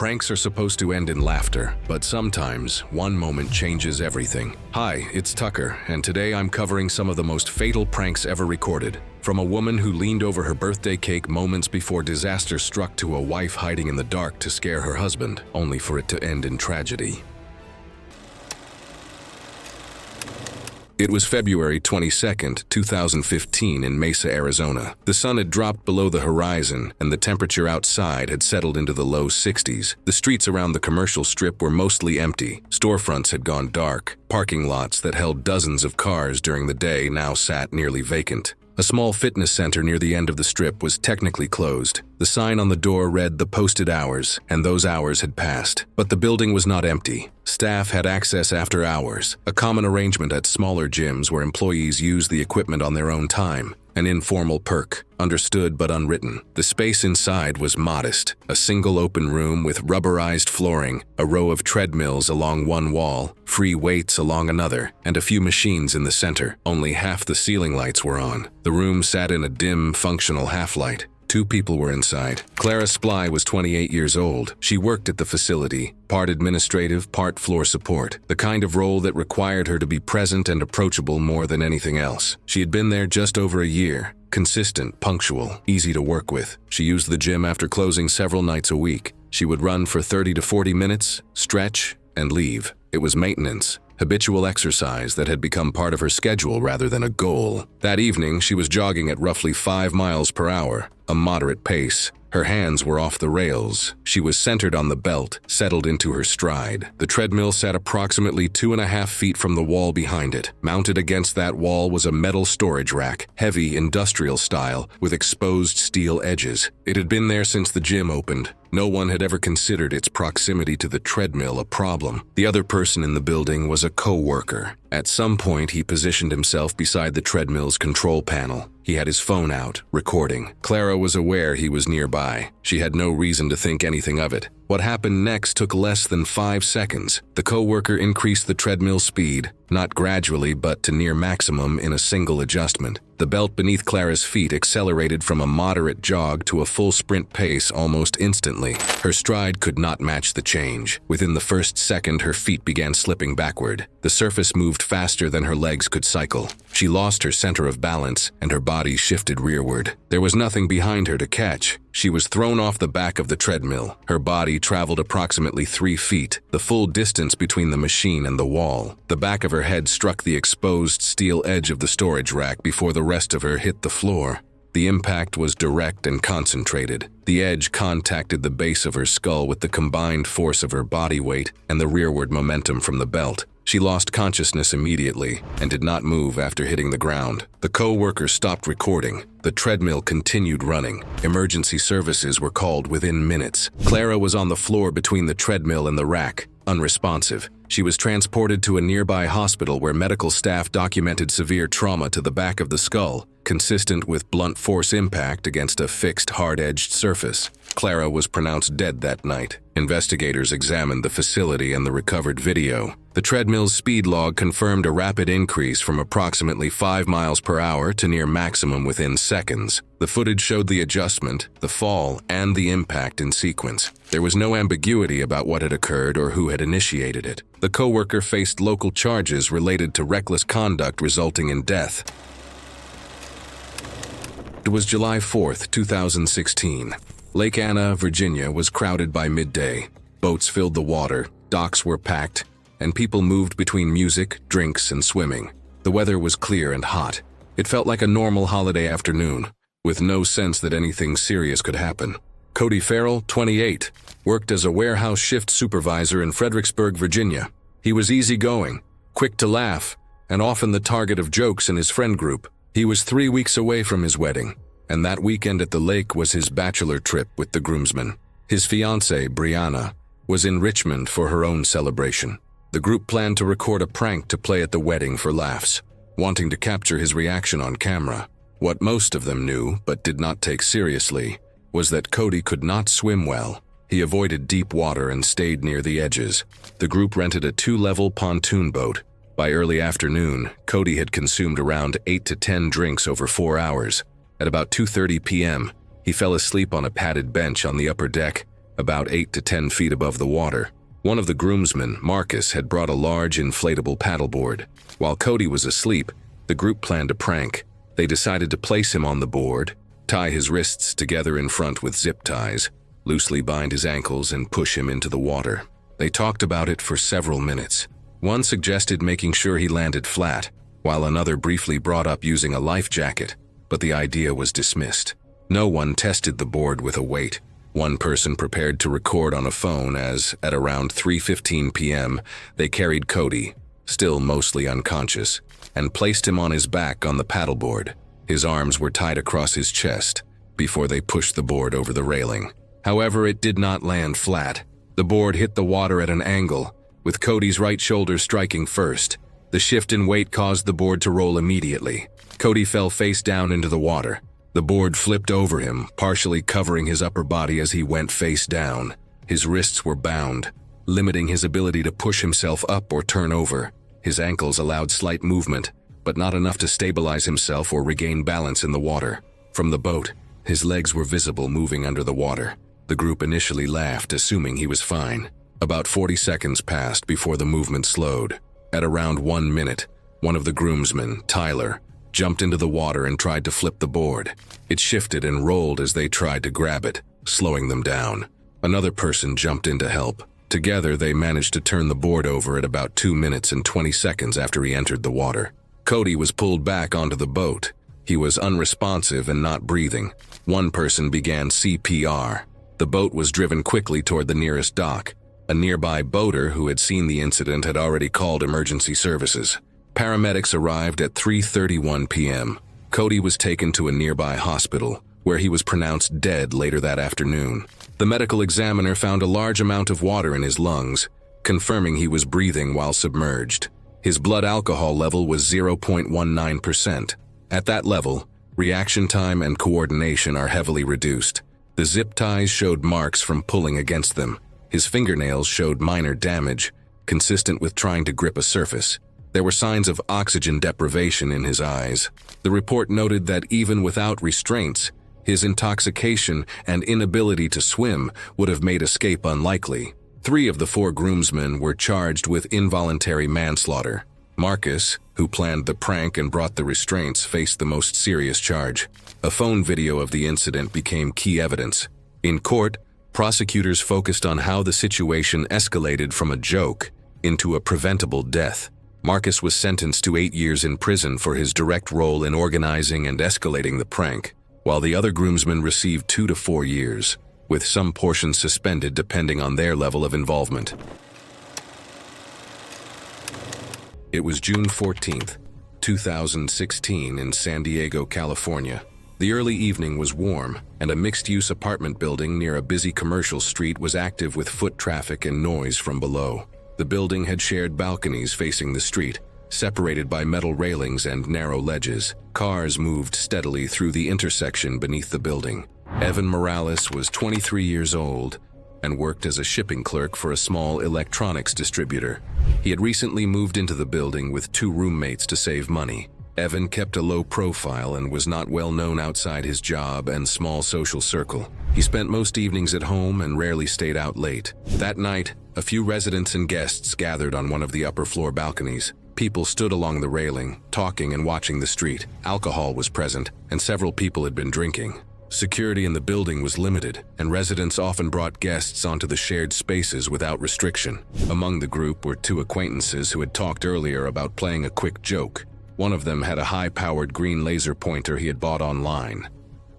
Pranks are supposed to end in laughter, but sometimes one moment changes everything. Hi, it's Tucker, and today I'm covering some of the most fatal pranks ever recorded. From a woman who leaned over her birthday cake moments before disaster struck to a wife hiding in the dark to scare her husband, only for it to end in tragedy. It was February 22, 2015 in Mesa, Arizona. The sun had dropped below the horizon and the temperature outside had settled into the low 60s. The streets around the commercial strip were mostly empty. Storefronts had gone dark. Parking lots that held dozens of cars during the day now sat nearly vacant. A small fitness center near the end of the strip was technically closed. The sign on the door read the posted hours, and those hours had passed. But the building was not empty. Staff had access after hours, a common arrangement at smaller gyms where employees use the equipment on their own time. An informal perk, understood but unwritten. The space inside was modest, a single open room with rubberized flooring, a row of treadmills along one wall, free weights along another, and a few machines in the center. Only half the ceiling lights were on. The room sat in a dim, functional half-light. 2 people were inside. Clara Sply was 28 years old. She worked at the facility, part administrative, part floor support, the kind of role that required her to be present and approachable more than anything else. She had been there just over a year. Consistent, punctual, easy to work with. She used the gym after closing several nights a week. She would run for 30 to 40 minutes, stretch, and leave. It was maintenance. Habitual exercise that had become part of her schedule rather than a goal. That evening, she was jogging at roughly 5 miles per hour, a moderate pace. Her hands were off the rails. She was centered on the belt, settled into her stride. The treadmill sat approximately 2.5 feet from the wall behind it. Mounted against that wall was a metal storage rack, heavy industrial style, with exposed steel edges. It had been there since the gym opened. No one had ever considered its proximity to the treadmill a problem. The other person in the building was a co-worker. At some point, he positioned himself beside the treadmill's control panel. He had his phone out, recording. Clara was aware he was nearby. She had no reason to think anything of it. What happened next took less than 5 seconds. The co-worker increased the treadmill speed, not gradually but to near maximum in a single adjustment. The belt beneath Clara's feet accelerated from a moderate jog to a full sprint pace almost instantly. Her stride could not match the change. Within the first second, her feet began slipping backward. The surface moved faster than her legs could cycle. She lost her center of balance, and her body shifted rearward. There was nothing behind her to catch. She was thrown off the back of the treadmill. Her body traveled approximately 3 feet, the full distance between the machine and the wall. The back of her head struck the exposed steel edge of the storage rack before the rest of her hit the floor. The impact was direct and concentrated. The edge contacted the base of her skull with the combined force of her body weight and the rearward momentum from the belt. She lost consciousness immediately and did not move after hitting the ground. The co-worker stopped recording. The treadmill continued running. Emergency services were called within minutes. Clara was on the floor between the treadmill and the rack, unresponsive. She was transported to a nearby hospital where medical staff documented severe trauma to the back of the skull, consistent with blunt force impact against a fixed hard-edged surface. Clara was pronounced dead that night. Investigators examined the facility and the recovered video. The treadmill's speed log confirmed a rapid increase from approximately 5 miles per hour to near maximum within seconds. The footage showed the adjustment, the fall, and the impact in sequence. There was no ambiguity about what had occurred or who had initiated it. The co-worker faced local charges related to reckless conduct resulting in death. It was July 4, 2016. Lake Anna, Virginia was crowded by midday. Boats filled the water, docks were packed, and people moved between music, drinks, and swimming. The weather was clear and hot. It felt like a normal holiday afternoon, with no sense that anything serious could happen. Cody Farrell, 28, worked as a warehouse shift supervisor in Fredericksburg, Virginia. He was easygoing, quick to laugh, and often the target of jokes in his friend group. He was 3 weeks away from his wedding, and that weekend at the lake was his bachelor trip with the groomsmen. His fiancée, Brianna, was in Richmond for her own celebration. The group planned to record a prank to play at the wedding for laughs, wanting to capture his reaction on camera. What most of them knew, but did not take seriously, was that Cody could not swim well. He avoided deep water and stayed near the edges. The group rented a 2-level pontoon boat. By early afternoon, Cody had consumed around 8 to 10 drinks over 4 hours. At about 2:30 p.m., he fell asleep on a padded bench on the upper deck about 8 to 10 feet above the water. One of the groomsmen, Marcus, had brought a large inflatable paddleboard. While Cody was asleep, the group planned a prank. They decided to place him on the board, tie his wrists together in front with zip ties, loosely bind his ankles, and push him into the water. They talked about it for several minutes. One suggested making sure he landed flat, while another briefly brought up using a life jacket, but the idea was dismissed. No one tested the board with a weight. One person prepared to record on a phone as, at around 3:15 p.m., they carried Cody, still mostly unconscious, and placed him on his back on the paddleboard. His arms were tied across his chest before they pushed the board over the railing. However, it did not land flat. The board hit the water at an angle, with Cody's right shoulder striking first. The shift in weight caused the board to roll immediately. Cody fell face down into the water. The board flipped over him, partially covering his upper body as he went face down. His wrists were bound, limiting his ability to push himself up or turn over. His ankles allowed slight movement, but not enough to stabilize himself or regain balance in the water. From the boat, his legs were visible moving under the water. The group initially laughed, assuming he was fine. About 40 seconds passed before the movement slowed. At around 1 minute, one of the groomsmen, Tyler, jumped into the water and tried to flip the board. It shifted and rolled as they tried to grab it, slowing them down. Another person jumped in to help. Together, they managed to turn the board over at about 2 minutes and 20 seconds after he entered the water. Cody was pulled back onto the boat. He was unresponsive and not breathing. One person began CPR. The boat was driven quickly toward the nearest dock. A nearby boater who had seen the incident had already called emergency services. Paramedics arrived at 3:31 p.m. Cody was taken to a nearby hospital, where he was pronounced dead later that afternoon. The medical examiner found a large amount of water in his lungs, confirming he was breathing while submerged. His blood alcohol level was 0.19%. At that level, reaction time and coordination are heavily reduced. The zip ties showed marks from pulling against them. His fingernails showed minor damage, consistent with trying to grip a surface. There were signs of oxygen deprivation in his eyes. The report noted that even without restraints, his intoxication and inability to swim would have made escape unlikely. 3 of the 4 groomsmen were charged with involuntary manslaughter. Marcus, who planned the prank and brought the restraints, faced the most serious charge. A phone video of the incident became key evidence. In court, prosecutors focused on how the situation escalated from a joke into a preventable death. Marcus was sentenced to 8 years in prison for his direct role in organizing and escalating the prank, while the other groomsmen received 2 to 4 years, with some portions suspended depending on their level of involvement. It was June 14th, 2016 in San Diego, California. The early evening was warm, and a mixed-use apartment building near a busy commercial street was active with foot traffic and noise from below. The building had shared balconies facing the street, separated by metal railings and narrow ledges. Cars moved steadily through the intersection beneath the building. Evan Morales was 23 years old and worked as a shipping clerk for a small electronics distributor. He had recently moved into the building with 2 roommates to save money. Evan kept a low profile and was not well known outside his job and small social circle. He spent most evenings at home and rarely stayed out late. That night, a few residents and guests gathered on one of the upper floor balconies. People stood along the railing, talking and watching the street. Alcohol was present, and several people had been drinking. Security in the building was limited, and residents often brought guests onto the shared spaces without restriction. Among the group were 2 acquaintances who had talked earlier about playing a quick joke. One of them had a high-powered green laser pointer he had bought online.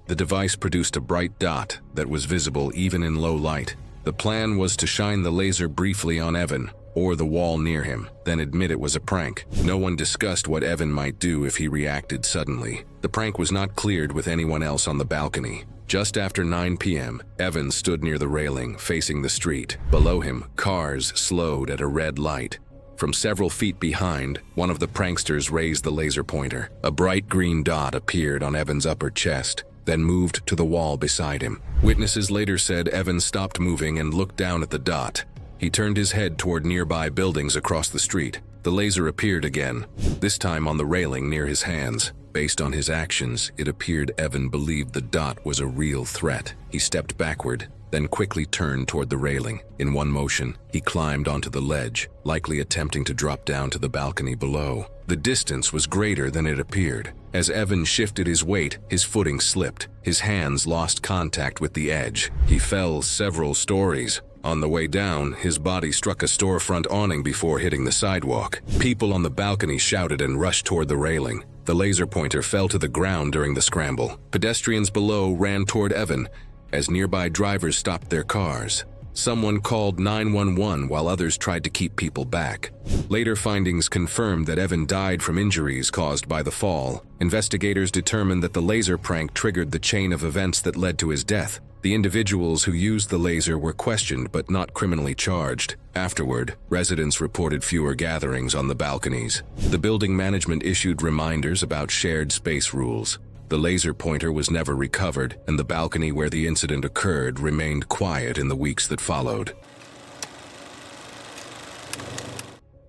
The device produced a bright dot that was visible even in low light. The plan was to shine the laser briefly on Evan, or the wall near him, then admit it was a prank. No one discussed what Evan might do if he reacted suddenly. The prank was not cleared with anyone else on the balcony. Just after 9 p.m., Evan stood near the railing, facing the street. Below him, cars slowed at a red light. From several feet behind, one of the pranksters raised the laser pointer. A bright green dot appeared on Evan's upper chest, then moved to the wall beside him. Witnesses later said Evan stopped moving and looked down at the dot. He turned his head toward nearby buildings across the street. The laser appeared again, this time on the railing near his hands. Based on his actions, it appeared Evan believed the dot was a real threat. He stepped backward, then quickly turned toward the railing. In one motion, he climbed onto the ledge, likely attempting to drop down to the balcony below. The distance was greater than it appeared. As Evan shifted his weight, his footing slipped. His hands lost contact with the edge. He fell several stories. On the way down, his body struck a storefront awning before hitting the sidewalk. People on the balcony shouted and rushed toward the railing. The laser pointer fell to the ground during the scramble. Pedestrians below ran toward Evan as nearby drivers stopped their cars. Someone called 911 while others tried to keep people back. Later findings confirmed that Evan died from injuries caused by the fall. Investigators determined that the laser prank triggered the chain of events that led to his death. The individuals who used the laser were questioned but not criminally charged. Afterward, residents reported fewer gatherings on the balconies. The building management issued reminders about shared space rules. The laser pointer was never recovered, and the balcony where the incident occurred remained quiet in the weeks that followed.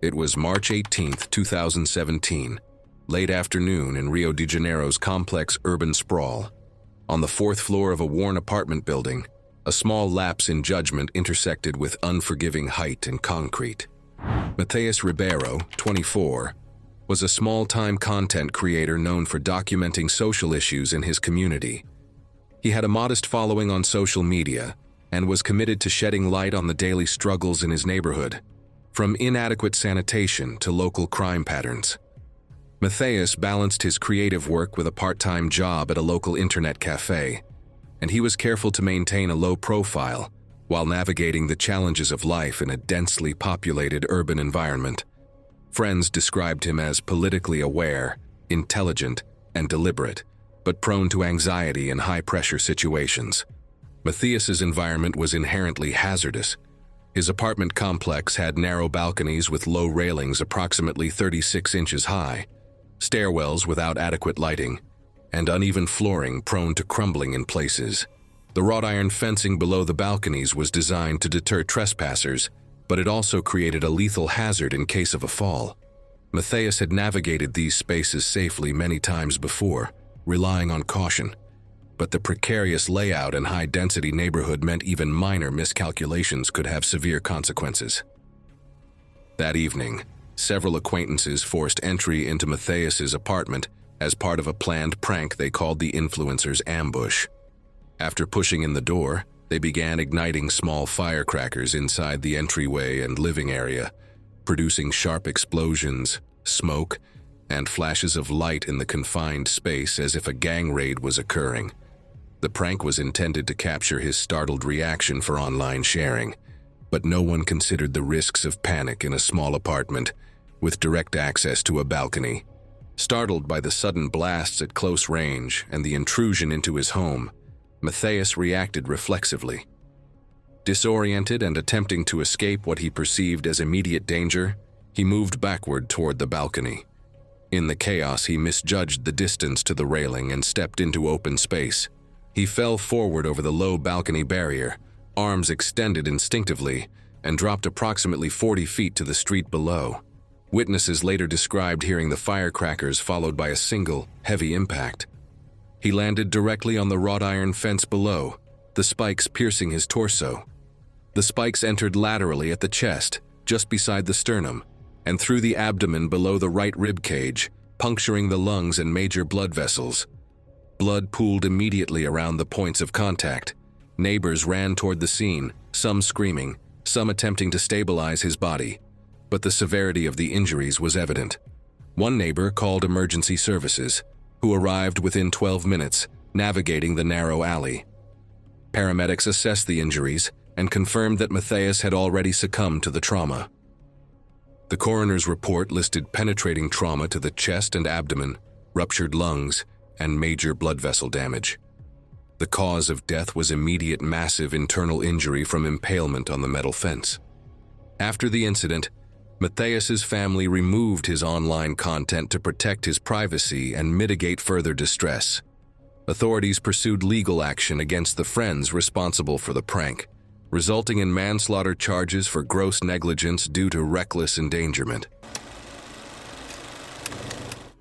It was March 18, 2017, late afternoon in Rio de Janeiro's complex urban sprawl. On the fourth floor of a worn apartment building, a small lapse in judgment intersected with unforgiving height and concrete. Matheus Ribeiro, 24, was a small-time content creator known for documenting social issues in his community. He had a modest following on social media and was committed to shedding light on the daily struggles in his neighborhood, from inadequate sanitation to local crime patterns. Matheus balanced his creative work with a part-time job at a local internet cafe, and he was careful to maintain a low profile while navigating the challenges of life in a densely populated urban environment. Friends described him as politically aware, intelligent, and deliberate, but prone to anxiety in high-pressure situations. Matheus's environment was inherently hazardous. His apartment complex had narrow balconies with low railings approximately 36 inches high, stairwells without adequate lighting, and uneven flooring prone to crumbling in places. The wrought iron fencing below the balconies was designed to deter trespassers, but it also created a lethal hazard in case of a fall. Matheus had navigated these spaces safely many times before, relying on caution, but the precarious layout and high-density neighborhood meant even minor miscalculations could have severe consequences. That evening, several acquaintances forced entry into Matheus's apartment as part of a planned prank they called the Influencer's Ambush. After pushing in the door, they began igniting small firecrackers inside the entryway and living area, producing sharp explosions, smoke, and flashes of light in the confined space as if a gang raid was occurring. The prank was intended to capture his startled reaction for online sharing, but no one considered the risks of panic in a small apartment with direct access to a balcony. Startled by the sudden blasts at close range and the intrusion into his home, Matheus reacted reflexively. Disoriented and attempting to escape what he perceived as immediate danger, he moved backward toward the balcony. In the chaos, he misjudged the distance to the railing and stepped into open space. He fell forward over the low balcony barrier, arms extended instinctively, and dropped approximately 40 feet to the street below. Witnesses later described hearing the firecrackers followed by a single, heavy impact. He landed directly on the wrought iron fence below, the spikes piercing his torso. The spikes entered laterally at the chest, just beside the sternum, and through the abdomen below the right rib cage, puncturing the lungs and major blood vessels. Blood pooled immediately around the points of contact. Neighbors ran toward the scene, some screaming, some attempting to stabilize his body. But the severity of the injuries was evident. One neighbor called emergency services, who arrived within 12 minutes, navigating the narrow alley. Paramedics assessed the injuries and confirmed that Matheus had already succumbed to the trauma. The coroner's report listed penetrating trauma to the chest and abdomen, ruptured lungs, and major blood vessel damage. The cause of death was immediate massive internal injury from impalement on the metal fence. After the incident, Matheus's family removed his online content to protect his privacy and mitigate further distress. Authorities pursued legal action against the friends responsible for the prank, resulting in manslaughter charges for gross negligence due to reckless endangerment.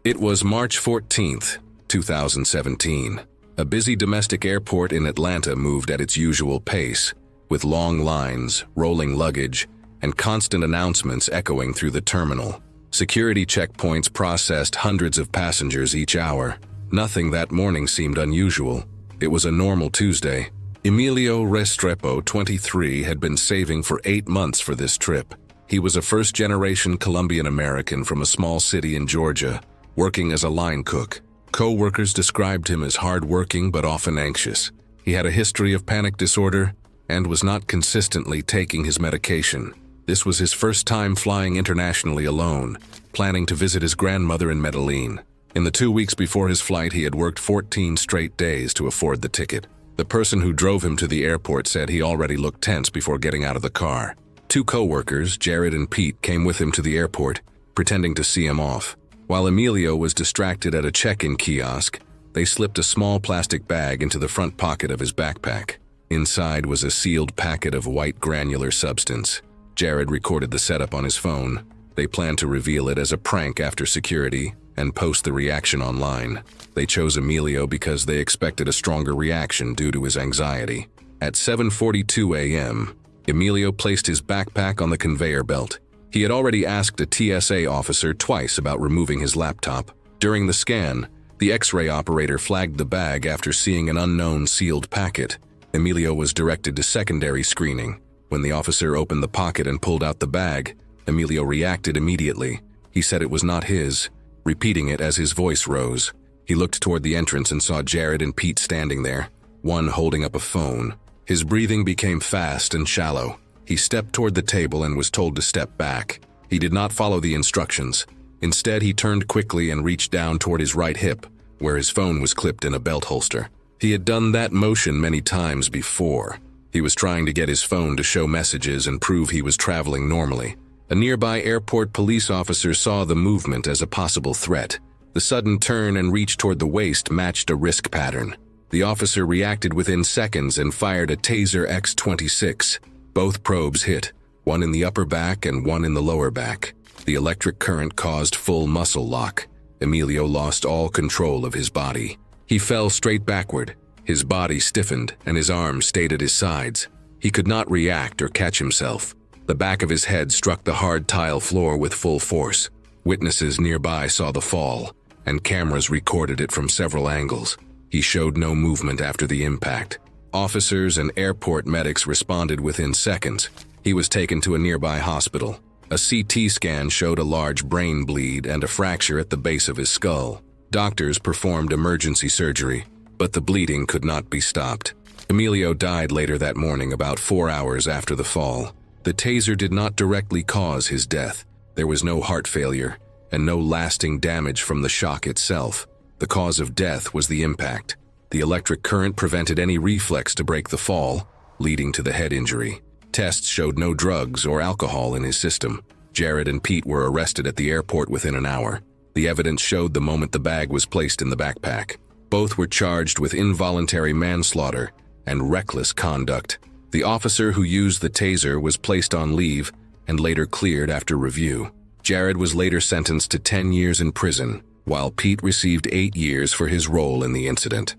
It was March 14, 2017, A busy domestic airport in Atlanta moved at its usual pace, with long lines, rolling luggage, and constant announcements echoing through the terminal. Security checkpoints processed hundreds of passengers each hour. Nothing that morning seemed unusual. It was a normal Tuesday. Emilio Restrepo, 23, had been saving for 8 months for this trip. He was a first-generation Colombian-American from a small city in Georgia, working as a line cook. Co-workers described him as hard-working but often anxious. He had a history of panic disorder and was not consistently taking his medication. This was his first time flying internationally alone, planning to visit his grandmother in Medellin. In the 2 weeks before his flight, he had worked 14 straight days to afford the ticket. The person who drove him to the airport said he already looked tense before getting out of the car. 2 co-workers, Jared and Pete, came with him to the airport, pretending to see him off. While Emilio was distracted at a check-in kiosk, they slipped a small plastic bag into the front pocket of his backpack. Inside was a sealed packet of white granular substance. Jared recorded the setup on his phone. They planned to reveal it as a prank after security and post the reaction online. They chose Emilio because they expected a stronger reaction due to his anxiety. At 7:42 a.m., Emilio placed his backpack on the conveyor belt. He had already asked a TSA officer twice about removing his laptop. During the scan, the X-ray operator flagged the bag after seeing an unknown sealed packet. Emilio was directed to secondary screening. When the officer opened the pocket and pulled out the bag, Emilio reacted immediately. He said it was not his, repeating it as his voice rose. He looked toward the entrance and saw Jared and Pete standing there, one holding up a phone. His breathing became fast and shallow. He stepped toward the table and was told to step back. He did not follow the instructions. Instead, he turned quickly and reached down toward his right hip, where his phone was clipped in a belt holster. He had done that motion many times before. He was trying to get his phone to show messages and prove he was traveling normally. A nearby airport police officer saw the movement as a possible threat. The sudden turn and reach toward the waist matched a risk pattern. The officer reacted within seconds and fired a Taser X-26. Both probes hit, one in the upper back and one in the lower back. The electric current caused full muscle lock. Emilio lost all control of his body. He fell straight backward. His body stiffened and his arms stayed at his sides. He could not react or catch himself. The back of his head struck the hard tile floor with full force. Witnesses nearby saw the fall, and cameras recorded it from several angles. He showed no movement after the impact. Officers and airport medics responded within seconds. He was taken to a nearby hospital. A CT scan showed a large brain bleed and a fracture at the base of his skull. Doctors performed emergency surgery, but the bleeding could not be stopped. Emilio died later that morning, about 4 hours after the fall. The taser did not directly cause his death. There was no heart failure and no lasting damage from the shock itself. The cause of death was the impact. The electric current prevented any reflex to break the fall, leading to the head injury. Tests showed no drugs or alcohol in his system. Jared and Pete were arrested at the airport within an hour. The evidence showed the moment the bag was placed in the backpack. Both were charged with involuntary manslaughter and reckless conduct. The officer who used the taser was placed on leave and later cleared after review. Jared was later sentenced to 10 years in prison, while Pete received 8 years for his role in the incident.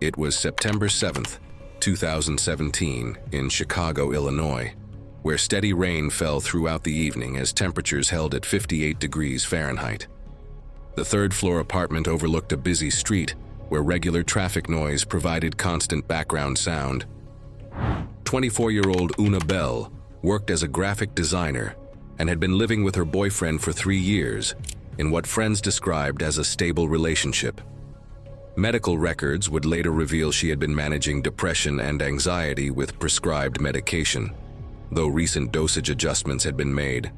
It was September 7th, 2017, in Chicago, Illinois, where steady rain fell throughout the evening as temperatures held at 58 degrees Fahrenheit. The third-floor apartment overlooked a busy street where regular traffic noise provided constant background sound. 24-year-old Una Bell worked as a graphic designer and had been living with her boyfriend for 3 years in what friends described as a stable relationship. Medical records would later reveal she had been managing depression and anxiety with prescribed medication, though recent dosage adjustments had been made.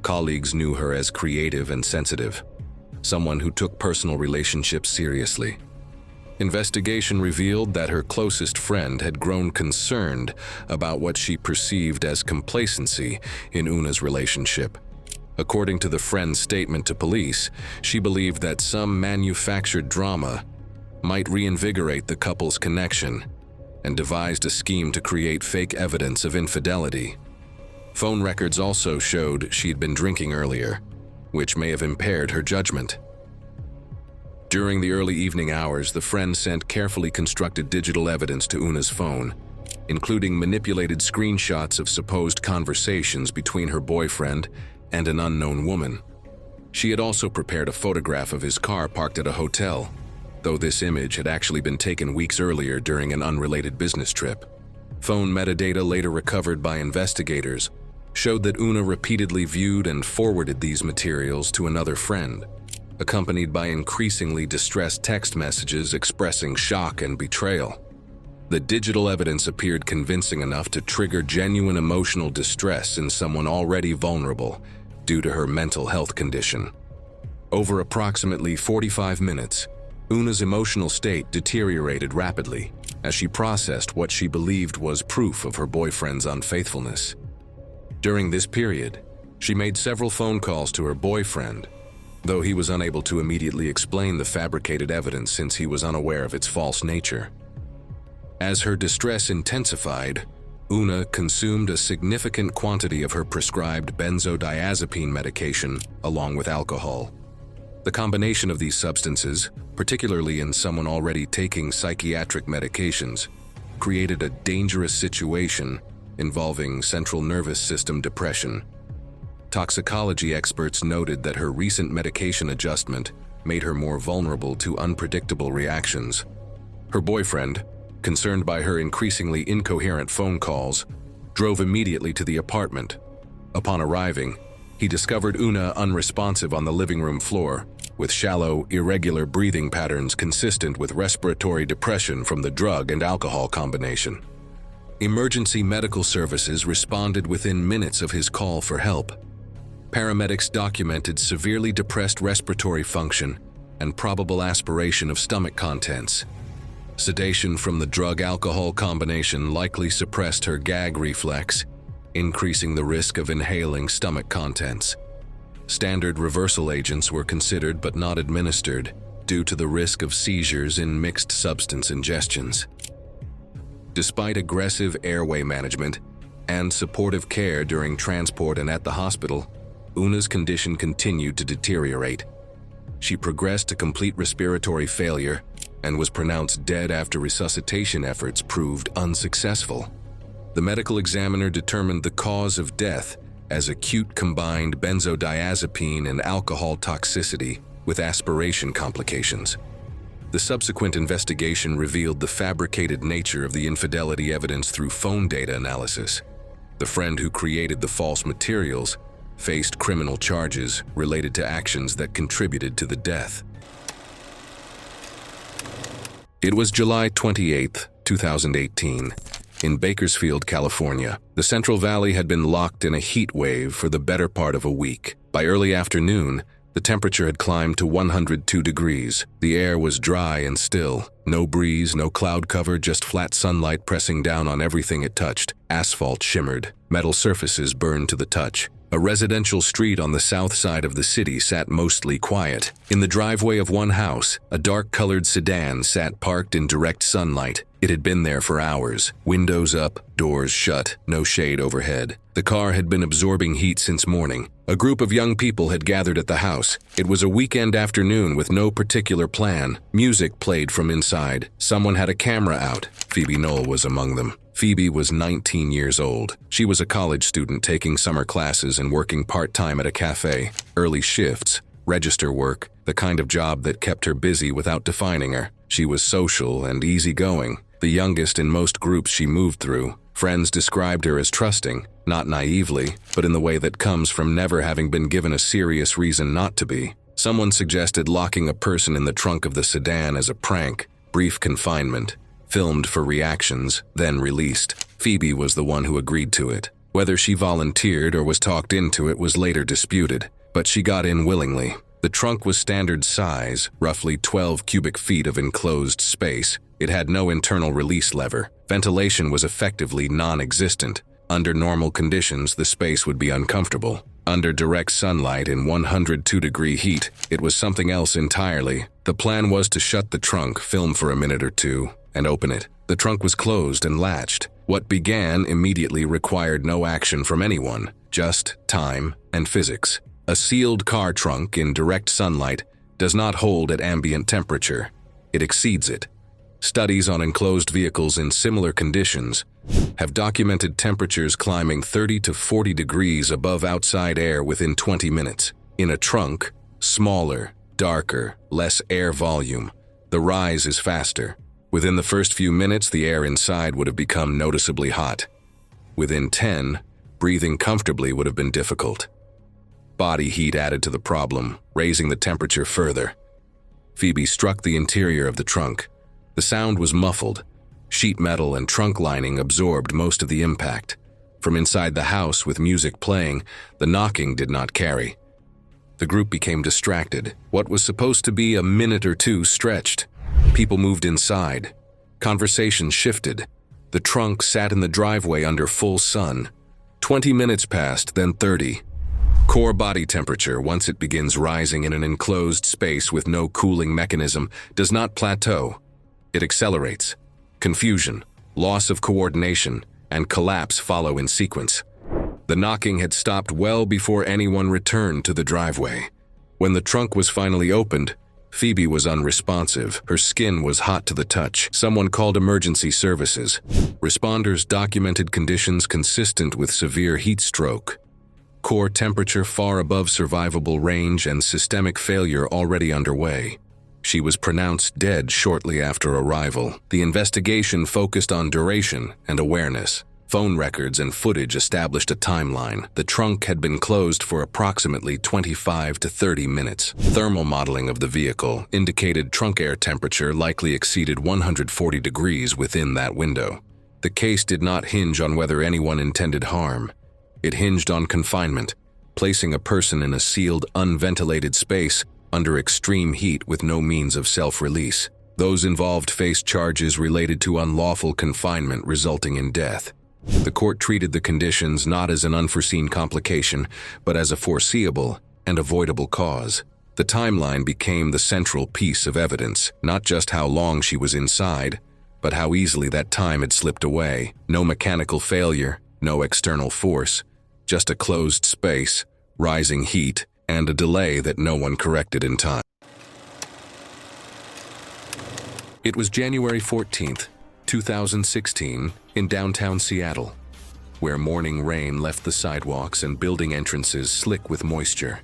Colleagues knew her as creative and sensitive, someone who took personal relationships seriously. Investigation revealed that her closest friend had grown concerned about what she perceived as complacency in Una's relationship. According to the friend's statement to police, she believed that some manufactured drama might reinvigorate the couple's connection and devised a scheme to create fake evidence of infidelity. Phone records also showed she'd been drinking earlier, which may have impaired her judgment. During the early evening hours, the friend sent carefully constructed digital evidence to Una's phone, including manipulated screenshots of supposed conversations between her boyfriend and an unknown woman. She had also prepared a photograph of his car parked at a hotel, though this image had actually been taken weeks earlier during an unrelated business trip. Phone metadata later recovered by investigators showed that Una repeatedly viewed and forwarded these materials to another friend, accompanied by increasingly distressed text messages expressing shock and betrayal. The digital evidence appeared convincing enough to trigger genuine emotional distress in someone already vulnerable due to her mental health condition. Over approximately 45 minutes, Una's emotional state deteriorated rapidly as she processed what she believed was proof of her boyfriend's unfaithfulness. During this period, she made several phone calls to her boyfriend, though he was unable to immediately explain the fabricated evidence since he was unaware of its false nature. As her distress intensified, Una consumed a significant quantity of her prescribed benzodiazepine medication along with alcohol. The combination of these substances, particularly in someone already taking psychiatric medications, created a dangerous situation involving central nervous system depression. Toxicology experts noted that her recent medication adjustment made her more vulnerable to unpredictable reactions. Her boyfriend, concerned by her increasingly incoherent phone calls, drove immediately to the apartment. Upon arriving, he discovered Una unresponsive on the living room floor, with shallow, irregular breathing patterns consistent with respiratory depression from the drug and alcohol combination. Emergency medical services responded within minutes of his call for help. Paramedics documented severely depressed respiratory function and probable aspiration of stomach contents. Sedation from the drug-alcohol combination likely suppressed her gag reflex, increasing the risk of inhaling stomach contents. Standard reversal agents were considered but not administered due to the risk of seizures in mixed substance ingestions. Despite aggressive airway management and supportive care during transport and at the hospital, Una's condition continued to deteriorate. She progressed to complete respiratory failure and was pronounced dead after resuscitation efforts proved unsuccessful. The medical examiner determined the cause of death as acute combined benzodiazepine and alcohol toxicity with aspiration complications. The subsequent investigation revealed the fabricated nature of the infidelity evidence through phone data analysis. The friend who created the false materials faced criminal charges related to actions that contributed to the death. It was July 28, 2018. In Bakersfield, California, the Central Valley had been locked in a heat wave for the better part of a week. By early afternoon, the temperature had climbed to 102 degrees. The air was dry and still. No breeze, no cloud cover, just flat sunlight pressing down on everything it touched. Asphalt shimmered. Metal surfaces burned to the touch. A residential street on the south side of the city sat mostly quiet. In the driveway of one house, a dark-colored sedan sat parked in direct sunlight. It had been there for hours. Windows up, doors shut, no shade overhead. The car had been absorbing heat since morning. A group of young people had gathered at the house. It was a weekend afternoon with no particular plan. Music played from inside. Someone had a camera out. Phoebe Knoll was among them. Phoebe was 19 years old. She was a college student taking summer classes and working part-time at a cafe. Early shifts, register work, the kind of job that kept her busy without defining her. She was social and easygoing, the youngest in most groups she moved through. Friends described her as trusting, not naively, but in the way that comes from never having been given a serious reason not to be. Someone suggested locking a person in the trunk of the sedan as a prank, brief confinement, filmed for reactions, then released. Phoebe was the one who agreed to it. Whether she volunteered or was talked into it was later disputed, but she got in willingly. The trunk was standard size, roughly 12 cubic feet of enclosed space. It had no internal release lever. Ventilation was effectively non-existent. Under normal conditions, the space would be uncomfortable. Under direct sunlight in 102-degree heat, it was something else entirely. The plan was to shut the trunk, film for a minute or two, and open it. The trunk was closed and latched. What began immediately required no action from anyone, just time and physics. A sealed car trunk in direct sunlight does not hold at ambient temperature. It exceeds it. Studies on enclosed vehicles in similar conditions have documented temperatures climbing 30 to 40 degrees above outside air within 20 minutes. In a trunk, smaller, darker, less air volume, the rise is faster. Within the first few minutes, the air inside would have become noticeably hot. Within 10, breathing comfortably would have been difficult. Body heat added to the problem, raising the temperature further. Phoebe struck the interior of the trunk. The sound was muffled. Sheet metal and trunk lining absorbed most of the impact. From inside the house, with music playing, the knocking did not carry. The group became distracted. What was supposed to be a minute or two stretched. People moved inside. Conversation shifted. The trunk sat in the driveway under full sun. 20 minutes passed, then 30. Core body temperature, once it begins rising in an enclosed space with no cooling mechanism, does not plateau. It accelerates. Confusion, loss of coordination, and collapse follow in sequence. The knocking had stopped well before anyone returned to the driveway. When the trunk was finally opened, Phoebe was unresponsive. Her skin was hot to the touch. Someone called emergency services. Responders documented conditions consistent with severe heat stroke. Core temperature far above survivable range and systemic failure already underway. She was pronounced dead shortly after arrival. The investigation focused on duration and awareness. Phone records and footage established a timeline. The trunk had been closed for approximately 25 to 30 minutes. Thermal modeling of the vehicle indicated trunk air temperature likely exceeded 140 degrees within that window. The case did not hinge on whether anyone intended harm. It hinged on confinement, placing a person in a sealed, unventilated space under extreme heat with no means of self-release. Those involved faced charges related to unlawful confinement resulting in death. The court treated the conditions not as an unforeseen complication, but as a foreseeable and avoidable cause. The timeline became the central piece of evidence, not just how long she was inside, but how easily that time had slipped away. No mechanical failure, no external force, just a closed space, rising heat, and a delay that no one corrected in time. It was January 14th, 2016, in downtown Seattle, where morning rain left the sidewalks and building entrances slick with moisture.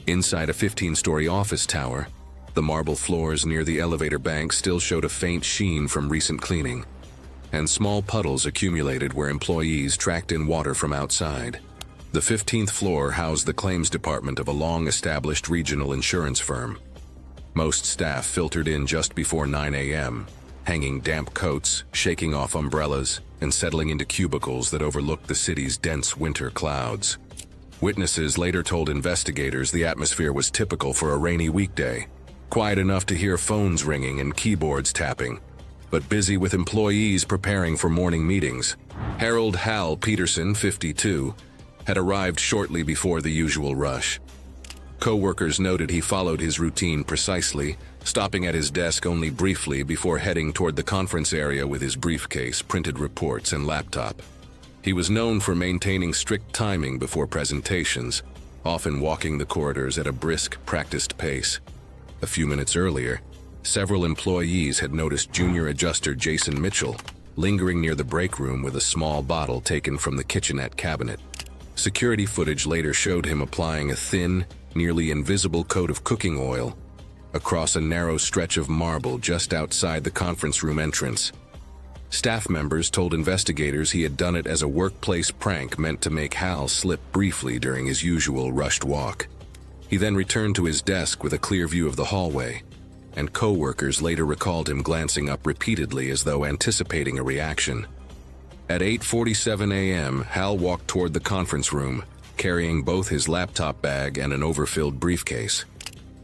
Inside a 15-story office tower, the marble floors near the elevator bank still showed a faint sheen from recent cleaning, and small puddles accumulated where employees tracked in water from outside. The 15th floor housed the claims department of a long-established regional insurance firm. Most staff filtered in just before 9 a.m., hanging damp coats, shaking off umbrellas, and settling into cubicles that overlooked the city's dense winter clouds. Witnesses later told investigators the atmosphere was typical for a rainy weekday, quiet enough to hear phones ringing and keyboards tapping, but busy with employees preparing for morning meetings. Harold Hal Peterson, 52, had arrived shortly before the usual rush. Co-workers noted he followed his routine precisely, stopping at his desk only briefly before heading toward the conference area with his briefcase, printed reports, and laptop. He was known for maintaining strict timing before presentations, often walking the corridors at a brisk, practiced pace. A few minutes earlier, several employees had noticed junior adjuster Jason Mitchell lingering near the break room with a small bottle taken from the kitchenette cabinet. Security footage later showed him applying a thin, nearly invisible coat of cooking oil across a narrow stretch of marble just outside the conference room entrance. Staff members told investigators he had done it as a workplace prank meant to make Hal slip briefly during his usual rushed walk. He then returned to his desk with a clear view of the hallway, and co-workers later recalled him glancing up repeatedly as though anticipating a reaction. At 8:47 a.m., Hal walked toward the conference room, carrying both his laptop bag and an overfilled briefcase.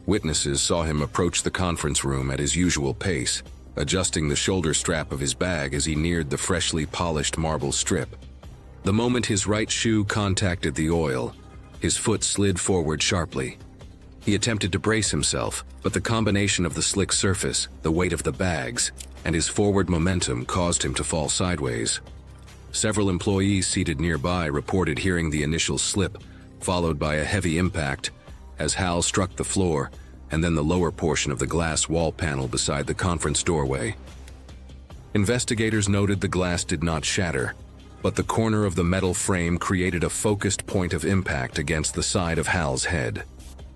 Witnesses saw him approach the conference room at his usual pace, adjusting the shoulder strap of his bag as he neared the freshly polished marble strip. The moment his right shoe contacted the oil, his foot slid forward sharply. He attempted to brace himself, but the combination of the slick surface, the weight of the bags, and his forward momentum caused him to fall sideways. Several employees seated nearby reported hearing the initial slip, followed by a heavy impact, as Hal struck the floor and then the lower portion of the glass wall panel beside the conference doorway. Investigators noted the glass did not shatter, but the corner of the metal frame created a focused point of impact against the side of Hal's head.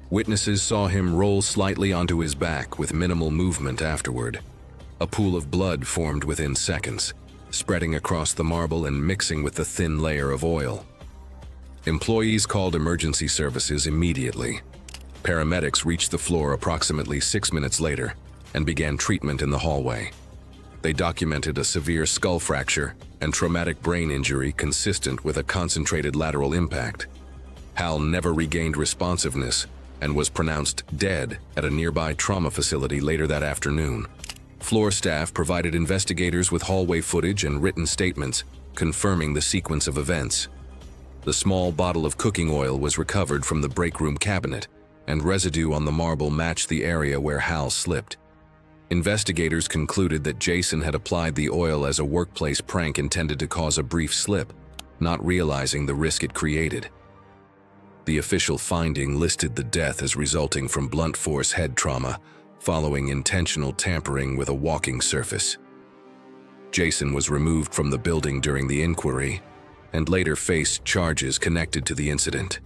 Witnesses saw him roll slightly onto his back with minimal movement afterward. A pool of blood formed within seconds, spreading across the marble and mixing with the thin layer of oil. Employees called emergency services immediately. Paramedics reached the floor approximately 6 minutes later and began treatment in the hallway. They documented a severe skull fracture and traumatic brain injury consistent with a concentrated lateral impact. Hal never regained responsiveness and was pronounced dead at a nearby trauma facility later that afternoon. Floor staff provided investigators with hallway footage and written statements confirming the sequence of events. The small bottle of cooking oil was recovered from the break room cabinet, and residue on the marble matched the area where Hal slipped. Investigators concluded that Jason had applied the oil as a workplace prank intended to cause a brief slip, not realizing the risk it created. The official finding listed the death as resulting from blunt force head trauma following intentional tampering with a walking surface. Jason was removed from the building during the inquiry and later faced charges connected to the incident.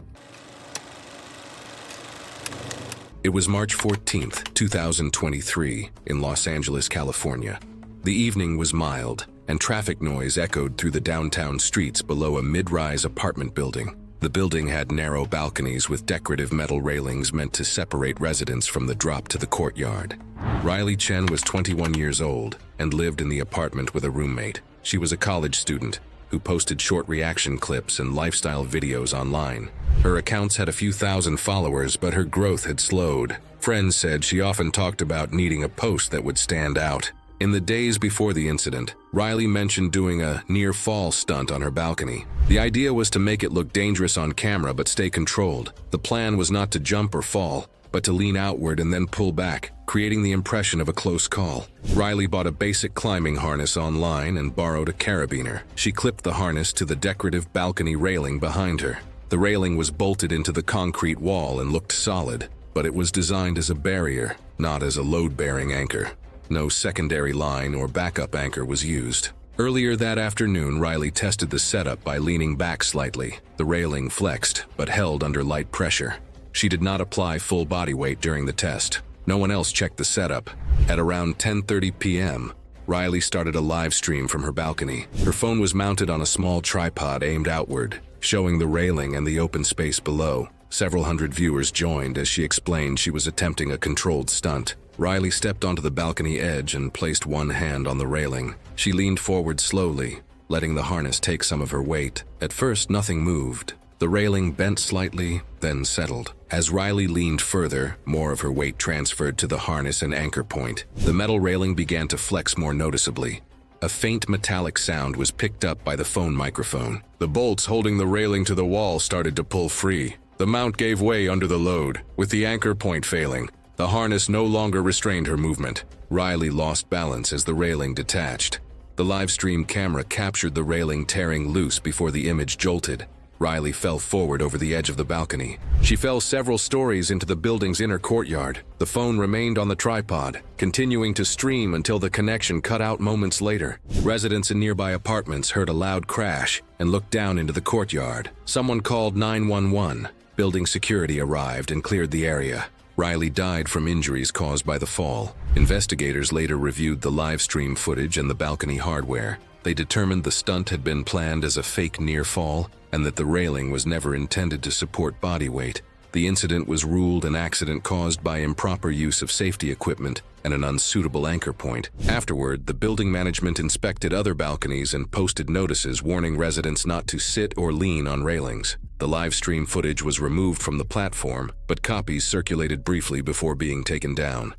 It was March 14, 2023, in Los Angeles, California. The evening was mild, and traffic noise echoed through the downtown streets below a mid-rise apartment building. The building had narrow balconies with decorative metal railings meant to separate residents from the drop to the courtyard. Riley Chen was 21 years old and lived in the apartment with a roommate. She was a college student who posted short reaction clips and lifestyle videos online. Her accounts had a few thousand followers, but her growth had slowed. Friends said she often talked about needing a post that would stand out. In the days before the incident, Riley mentioned doing a near-fall stunt on her balcony. The idea was to make it look dangerous on camera but stay controlled. The plan was not to jump or fall, but to lean outward and then pull back, creating the impression of a close call. Riley bought a basic climbing harness online and borrowed a carabiner. She clipped the harness to the decorative balcony railing behind her. The railing was bolted into the concrete wall and looked solid, but it was designed as a barrier, not as a load-bearing anchor. No secondary line or backup anchor was used. Earlier that afternoon, Riley tested the setup by leaning back slightly. The railing flexed, but held under light pressure. She did not apply full body weight during the test. No one else checked the setup. At around 10:30 p.m., Riley started a live stream from her balcony. Her phone was mounted on a small tripod aimed outward, showing the railing and the open space below. Several hundred viewers joined as she explained she was attempting a controlled stunt. Riley stepped onto the balcony edge and placed one hand on the railing. She leaned forward slowly, letting the harness take some of her weight. At first, nothing moved. The railing bent slightly, then settled. As Riley leaned further, more of her weight transferred to the harness and anchor point. The metal railing began to flex more noticeably. A faint metallic sound was picked up by the phone microphone. The bolts holding the railing to the wall started to pull free. The mount gave way under the load, with the anchor point failing. The harness no longer restrained her movement. Riley lost balance as the railing detached. The live stream camera captured the railing tearing loose before the image jolted. Riley fell forward over the edge of the balcony. She fell several stories into the building's inner courtyard. The phone remained on the tripod, continuing to stream until the connection cut out moments later. Residents in nearby apartments heard a loud crash and looked down into the courtyard. Someone called 911. Building security arrived and cleared the area. Riley died from injuries caused by the fall. Investigators later reviewed the live stream footage and the balcony hardware. They determined the stunt had been planned as a fake near fall and that the railing was never intended to support body weight. The incident was ruled an accident caused by improper use of safety equipment and an unsuitable anchor point. Afterward, the building management inspected other balconies and posted notices warning residents not to sit or lean on railings. The live stream footage was removed from the platform, but copies circulated briefly before being taken down.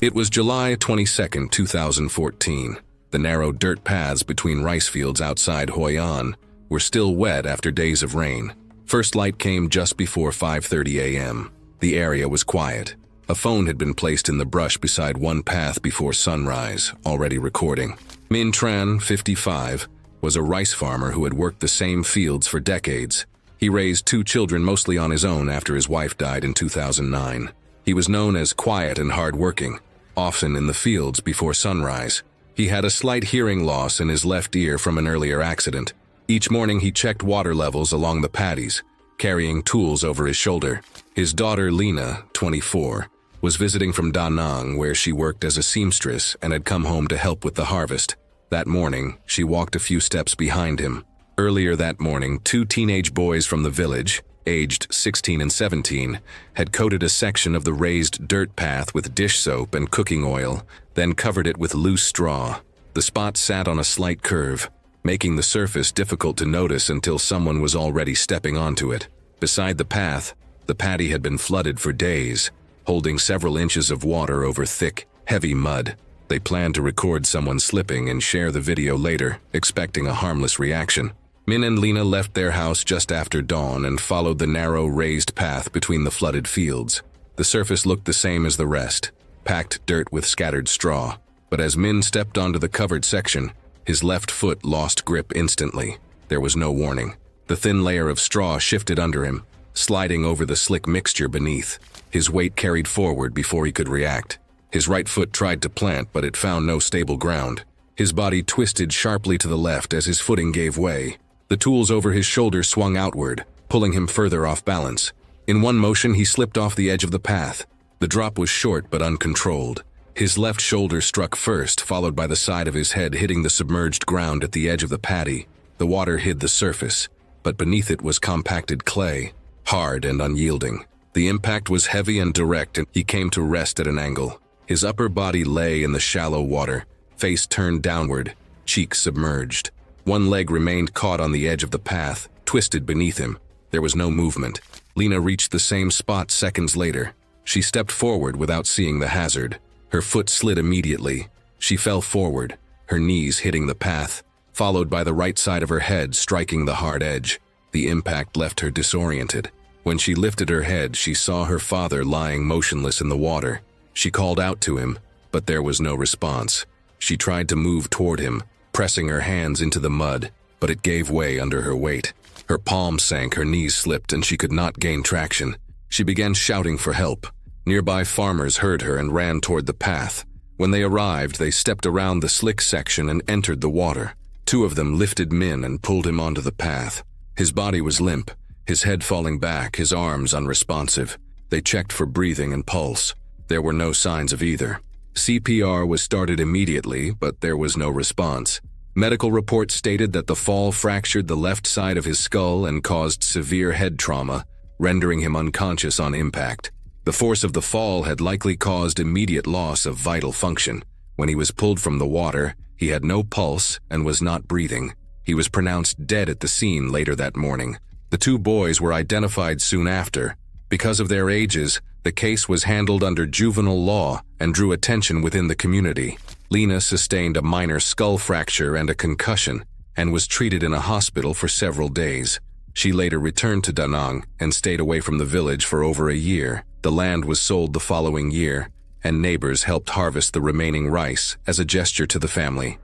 It was July 22, 2014. The narrow dirt paths between rice fields outside Hoi An were still wet after days of rain. First light came just before 5:30 a.m. The area was quiet. A phone had been placed in the brush beside one path before sunrise, already recording. Min Tran, 55, was a rice farmer who had worked the same fields for decades. He raised 2 children mostly on his own after his wife died in 2009. He was known as quiet and hardworking, often in the fields before sunrise. He had a slight hearing loss in his left ear from an earlier accident. Each morning he checked water levels along the paddies, carrying tools over his shoulder. His daughter Lena, 24, was visiting from Da Nang, where she worked as a seamstress and had come home to help with the harvest. That morning, she walked a few steps behind him. Earlier that morning, 2 teenage boys from the village, aged 16 and 17, had coated a section of the raised dirt path with dish soap and cooking oil, then covered it with loose straw. The spot sat on a slight curve, making the surface difficult to notice until someone was already stepping onto it. Beside the path, the paddy had been flooded for days, holding several inches of water over thick, heavy mud. They planned to record someone slipping and share the video later, expecting a harmless reaction. Min and Lena left their house just after dawn and followed the narrow, raised path between the flooded fields. The surface looked the same as the rest, packed dirt with scattered straw. But as Min stepped onto the covered section, his left foot lost grip instantly. There was no warning. The thin layer of straw shifted under him, sliding over the slick mixture beneath. His weight carried forward before he could react. His right foot tried to plant, but it found no stable ground. His body twisted sharply to the left as his footing gave way. The tools over his shoulder swung outward, pulling him further off balance. In one motion, he slipped off the edge of the path. The drop was short but uncontrolled. His left shoulder struck first, followed by the side of his head hitting the submerged ground at the edge of the paddy. The water hid the surface, but beneath it was compacted clay, hard and unyielding. The impact was heavy and direct, and he came to rest at an angle. His upper body lay in the shallow water, face turned downward, cheeks submerged. One leg remained caught on the edge of the path, twisted beneath him. There was no movement. Lena reached the same spot seconds later. She stepped forward without seeing the hazard. Her foot slid immediately. She fell forward, her knees hitting the path, followed by the right side of her head striking the hard edge. The impact left her disoriented. When she lifted her head, she saw her father lying motionless in the water. She called out to him, but there was no response. She tried to move toward him, pressing her hands into the mud, but it gave way under her weight. Her palms sank, her knees slipped, and she could not gain traction. She began shouting for help. Nearby farmers heard her and ran toward the path. When they arrived, they stepped around the slick section and entered the water. 2 of them lifted Min and pulled him onto the path. His body was limp, his head falling back, his arms unresponsive. They checked for breathing and pulse. There were no signs of either. CPR was started immediately, but there was no response. Medical reports stated that the fall fractured the left side of his skull and caused severe head trauma, rendering him unconscious on impact. The force of the fall had likely caused immediate loss of vital function. When he was pulled from the water, he had no pulse and was not breathing. He was pronounced dead at the scene later that morning. The 2 boys were identified soon after. Because of their ages, the case was handled under juvenile law and drew attention within the community. Lena sustained a minor skull fracture and a concussion and was treated in a hospital for several days. She later returned to Da Nang and stayed away from the village for over a year. The land was sold the following year, and neighbors helped harvest the remaining rice as a gesture to the family.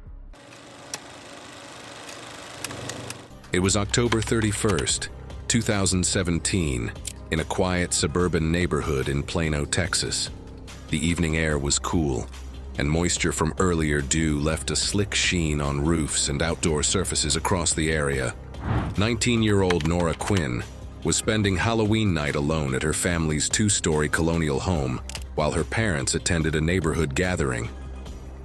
It was October 31st, 2017, in a quiet suburban neighborhood in Plano, Texas. The evening air was cool, and moisture from earlier dew left a slick sheen on roofs and outdoor surfaces across the area. 19-year-old Nora Quinn was spending Halloween night alone at her family's 2-story colonial home while her parents attended a neighborhood gathering.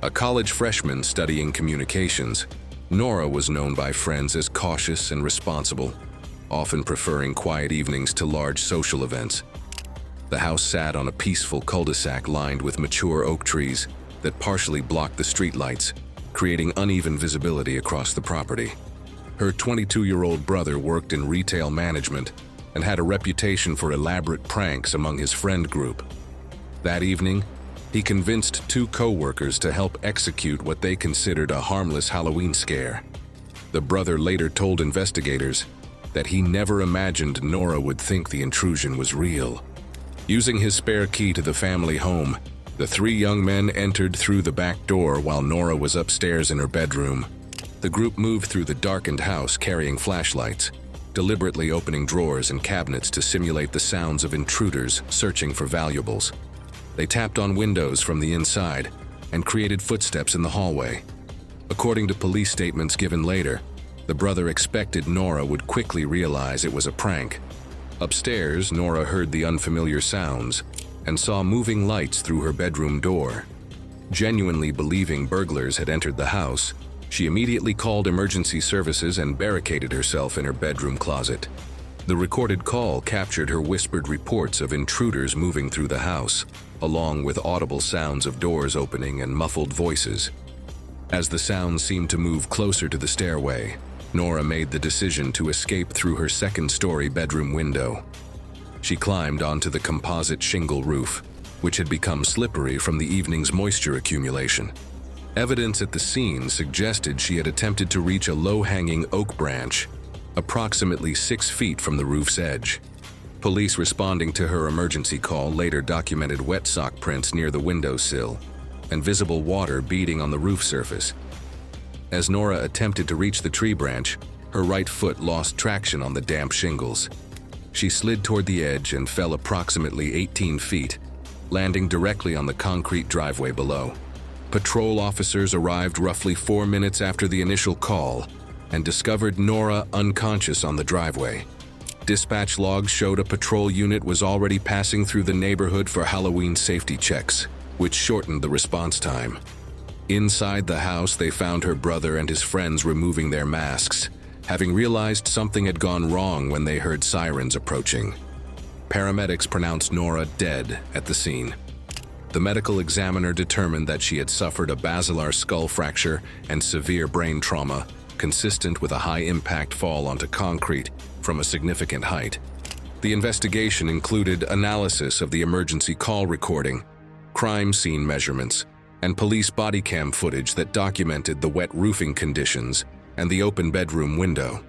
A college freshman studying communications, Nora was known by friends as cautious and responsible, often preferring quiet evenings to large social events. The house sat on a peaceful cul-de-sac lined with mature oak trees that partially blocked the streetlights, creating uneven visibility across the property. Her 22-year-old brother worked in retail management and had a reputation for elaborate pranks among his friend group. That evening, he convinced 2 co-workers to help execute what they considered a harmless Halloween scare. The brother later told investigators that he never imagined Nora would think the intrusion was real. Using his spare key to the family home, the 3 young men entered through the back door while Nora was upstairs in her bedroom. The group moved through the darkened house carrying flashlights. deliberately opening drawers and cabinets to simulate the sounds of intruders searching for valuables. They tapped on windows from the inside and created footsteps in the hallway. According to police statements given later, the brother expected Nora would quickly realize it was a prank. Upstairs, Nora heard the unfamiliar sounds and saw moving lights through her bedroom door. Genuinely believing burglars had entered the house, she immediately called emergency services and barricaded herself in her bedroom closet. The recorded call captured her whispered reports of intruders moving through the house, along with audible sounds of doors opening and muffled voices. As the sounds seemed to move closer to the stairway, Nora made the decision to escape through her second-story bedroom window. She climbed onto the composite shingle roof, which had become slippery from the evening's moisture accumulation. Evidence at the scene suggested she had attempted to reach a low-hanging oak branch, approximately 6 feet from the roof's edge. Police responding to her emergency call later documented wet sock prints near the windowsill and visible water beading on the roof surface. As Nora attempted to reach the tree branch, her right foot lost traction on the damp shingles. She slid toward the edge and fell approximately 18 feet, landing directly on the concrete driveway below. Patrol officers arrived roughly 4 minutes after the initial call and discovered Nora unconscious on the driveway. Dispatch logs showed a patrol unit was already passing through the neighborhood for Halloween safety checks, which shortened the response time. Inside the house, they found her brother and his friends removing their masks, having realized something had gone wrong when they heard sirens approaching. Paramedics pronounced Nora dead at the scene. The medical examiner determined that she had suffered a basilar skull fracture and severe brain trauma, consistent with a high-impact fall onto concrete from a significant height. The investigation included analysis of the emergency call recording, crime scene measurements, and police body cam footage that documented the wet roofing conditions and the open bedroom window.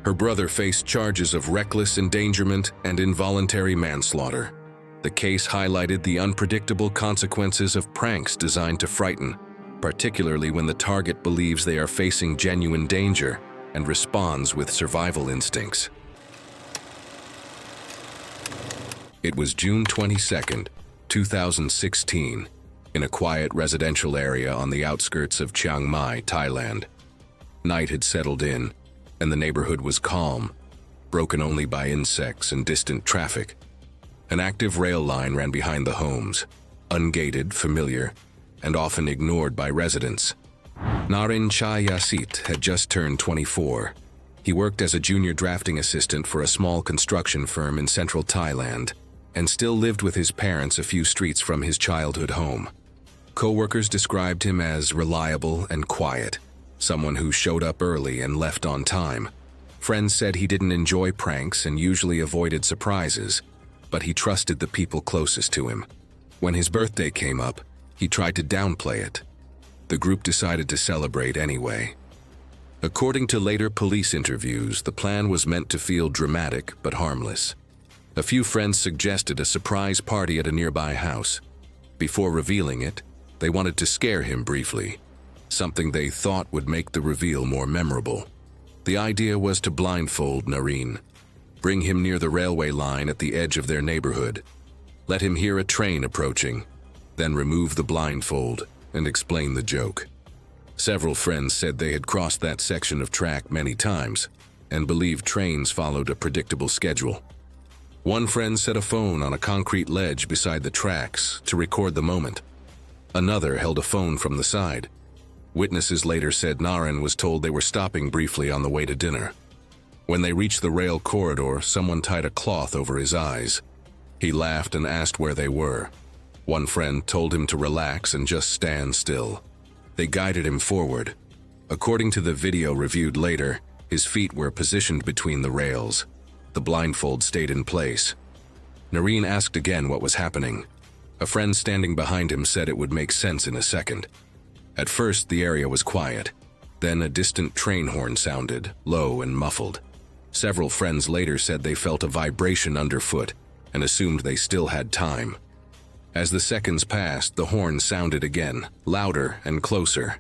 Her brother faced charges of reckless endangerment and involuntary manslaughter. The case highlighted the unpredictable consequences of pranks designed to frighten, particularly when the target believes they are facing genuine danger and responds with survival instincts. It was June 22, 2016, in a quiet residential area on the outskirts of Chiang Mai, Thailand. Night had settled in, and the neighborhood was calm, broken only by insects and distant traffic. An active rail line ran behind the homes, ungated, familiar, and often ignored by residents. Naren Chayasit had just turned 24. He worked as a junior drafting assistant for a small construction firm in central Thailand, and still lived with his parents a few streets from his childhood home. Co-workers described him as reliable and quiet, someone who showed up early and left on time. Friends said he didn't enjoy pranks and usually avoided surprises, but he trusted the people closest to him. When his birthday came up, he tried to downplay it. The group decided to celebrate anyway. According to later police interviews, the plan was meant to feel dramatic but harmless. A few friends suggested a surprise party at a nearby house. Before revealing it, they wanted to scare him briefly, something they thought would make the reveal more memorable. The idea was to blindfold Naren, bring him near the railway line at the edge of their neighborhood, let him hear a train approaching, then remove the blindfold and explain the joke. Several friends said they had crossed that section of track many times and believed trains followed a predictable schedule. One friend set a phone on a concrete ledge beside the tracks to record the moment. Another held a phone from the side. Witnesses later said Naren was told they were stopping briefly on the way to dinner. When they reached the rail corridor, someone tied a cloth over his eyes. He laughed and asked where they were. One friend told him to relax and just stand still. They guided him forward. According to the video reviewed later, his feet were positioned between the rails. The blindfold stayed in place. Naren asked again what was happening. A friend standing behind him said it would make sense in a second. At first, the area was quiet. Then a distant train horn sounded, low and muffled. Several friends later said they felt a vibration underfoot and assumed they still had time. As the seconds passed, the horn sounded again, louder and closer.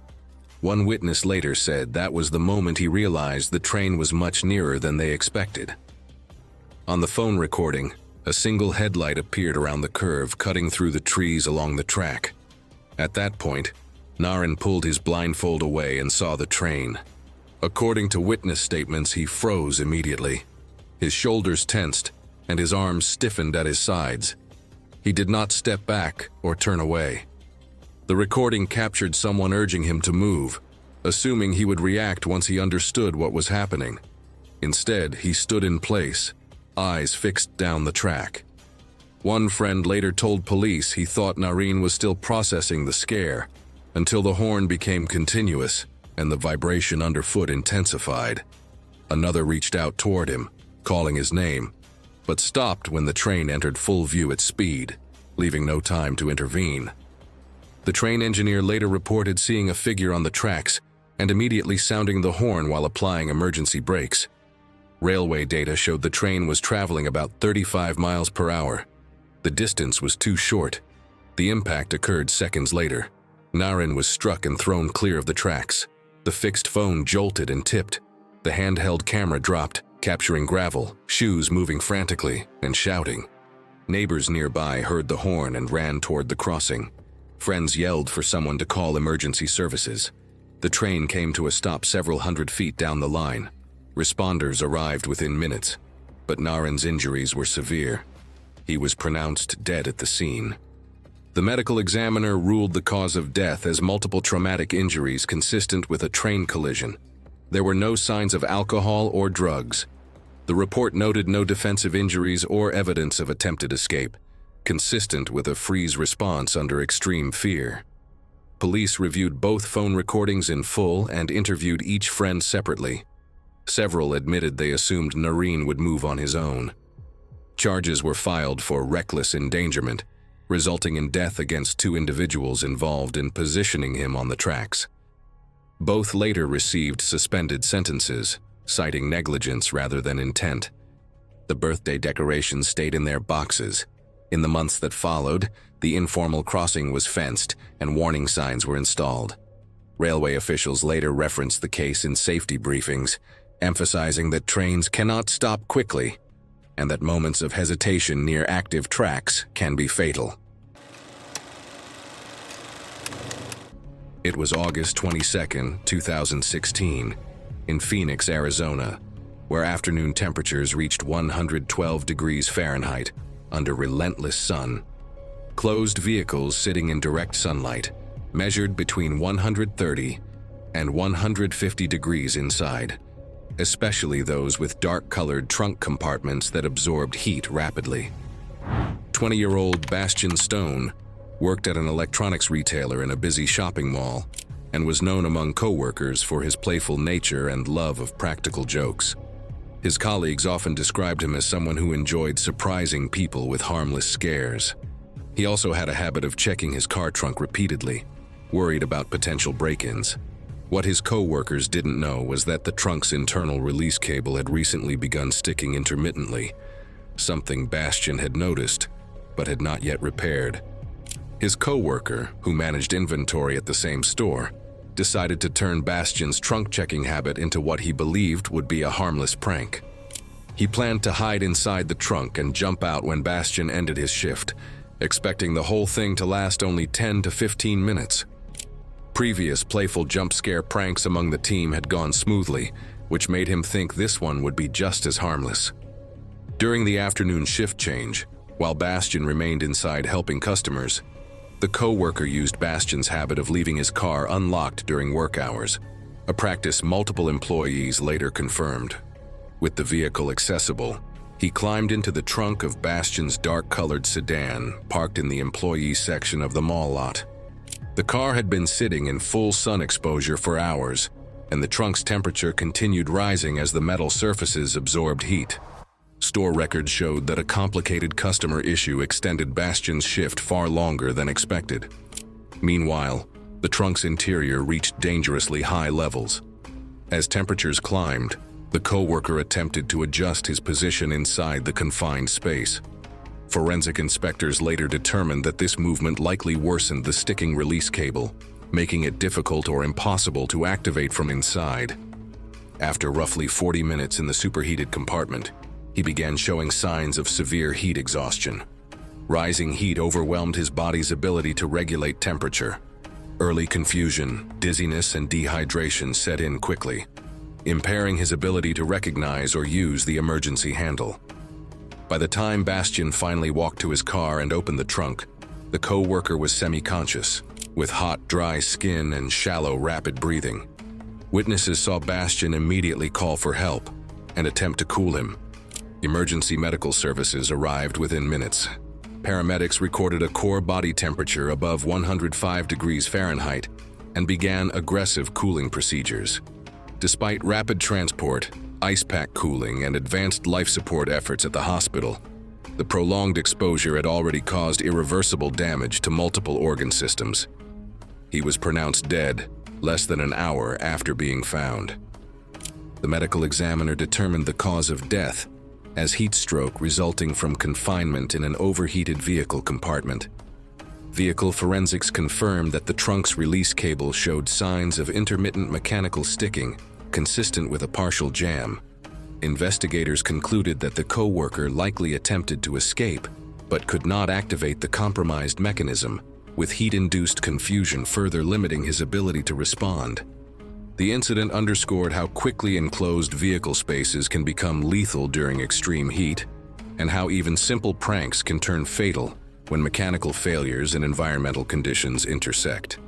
One witness later said that was the moment he realized the train was much nearer than they expected. On the phone recording, a single headlight appeared around the curve, cutting through the trees along the track. At that point, Naren pulled his blindfold away and saw the train. According to witness statements, he froze immediately. His shoulders tensed, and his arms stiffened at his sides. He did not step back or turn away. The recording captured someone urging him to move, assuming he would react once he understood what was happening. Instead, he stood in place, eyes fixed down the track. One friend later told police he thought Naren was still processing the scare, until the horn became continuous and the vibration underfoot intensified. Another reached out toward him, calling his name, but stopped when the train entered full view at speed, leaving no time to intervene. The train engineer later reported seeing a figure on the tracks and immediately sounding the horn while applying emergency brakes. Railway data showed the train was traveling about 35 miles per hour. The distance was too short. The impact occurred seconds later. Naren was struck and thrown clear of the tracks. The fixed phone jolted and tipped. The handheld camera dropped, capturing gravel, shoes moving frantically, and shouting. Neighbors nearby heard the horn and ran toward the crossing. Friends yelled for someone to call emergency services. The train came to a stop several hundred feet down the line. Responders arrived within minutes, but Naren's injuries were severe. He was pronounced dead at the scene. The medical examiner ruled the cause of death as multiple traumatic injuries consistent with a train collision. There were no signs of alcohol or drugs. The report noted no defensive injuries or evidence of attempted escape, consistent with a freeze response under extreme fear. Police reviewed both phone recordings in full and interviewed each friend separately. Several admitted they assumed Naren would move on his own. Charges were filed for reckless endangerment, resulting in death against two individuals involved in positioning him on the tracks. Both later received suspended sentences, citing negligence rather than intent. The birthday decorations stayed in their boxes. In the months that followed, the informal crossing was fenced and warning signs were installed. Railway officials later referenced the case in safety briefings, emphasizing that trains cannot stop quickly and that moments of hesitation near active tracks can be fatal. It was August 22, 2016, in Phoenix, Arizona, where afternoon temperatures reached 112 degrees Fahrenheit under relentless sun. Closed vehicles sitting in direct sunlight measured between 130 and 150 degrees inside, especially those with dark-colored trunk compartments that absorbed heat rapidly. 20-year-old Bastian Stone worked at an electronics retailer in a busy shopping mall and was known among co-workers for his playful nature and love of practical jokes. His colleagues often described him as someone who enjoyed surprising people with harmless scares. He also had a habit of checking his car trunk repeatedly, worried about potential break-ins. What his co-workers didn't know was that the trunk's internal release cable had recently begun sticking intermittently, something Bastian had noticed, but had not yet repaired. His co-worker, who managed inventory at the same store, decided to turn Bastian's trunk-checking habit into what he believed would be a harmless prank. He planned to hide inside the trunk and jump out when Bastian ended his shift, expecting the whole thing to last only 10 to 15 minutes. Previous playful jump-scare pranks among the team had gone smoothly, which made him think this one would be just as harmless. During the afternoon shift change, while Bastian remained inside helping customers, the co-worker used Bastian's habit of leaving his car unlocked during work hours, a practice multiple employees later confirmed. With the vehicle accessible, he climbed into the trunk of Bastian's dark-colored sedan parked in the employee section of the mall lot. The car had been sitting in full sun exposure for hours, and the trunk's temperature continued rising as the metal surfaces absorbed heat. Store records showed that a complicated customer issue extended Bastian's shift far longer than expected. Meanwhile, the trunk's interior reached dangerously high levels. As temperatures climbed, the co-worker attempted to adjust his position inside the confined space. Forensic inspectors later determined that this movement likely worsened the sticking release cable, making it difficult or impossible to activate from inside. After roughly 40 minutes in the superheated compartment, he began showing signs of severe heat exhaustion. Rising heat overwhelmed his body's ability to regulate temperature. Early confusion, dizziness, and dehydration set in quickly, impairing his ability to recognize or use the emergency handle. By the time Bastian finally walked to his car and opened the trunk, the co-worker was semi-conscious, with hot, dry skin and shallow, rapid breathing. Witnesses saw Bastian immediately call for help and attempt to cool him. Emergency medical services arrived within minutes. Paramedics recorded a core body temperature above 105 degrees Fahrenheit and began aggressive cooling procedures. Despite rapid transport, ice pack cooling, and advanced life support efforts at the hospital, the prolonged exposure had already caused irreversible damage to multiple organ systems. He was pronounced dead less than an hour after being found. The medical examiner determined the cause of death as heat stroke resulting from confinement in an overheated vehicle compartment. Vehicle forensics confirmed that the trunk's release cable showed signs of intermittent mechanical sticking, consistent with a partial jam. Investigators concluded that the co-worker likely attempted to escape, but could not activate the compromised mechanism, with heat-induced confusion further limiting his ability to respond. The incident underscored how quickly enclosed vehicle spaces can become lethal during extreme heat, and how even simple pranks can turn fatal when mechanical failures and environmental conditions intersect.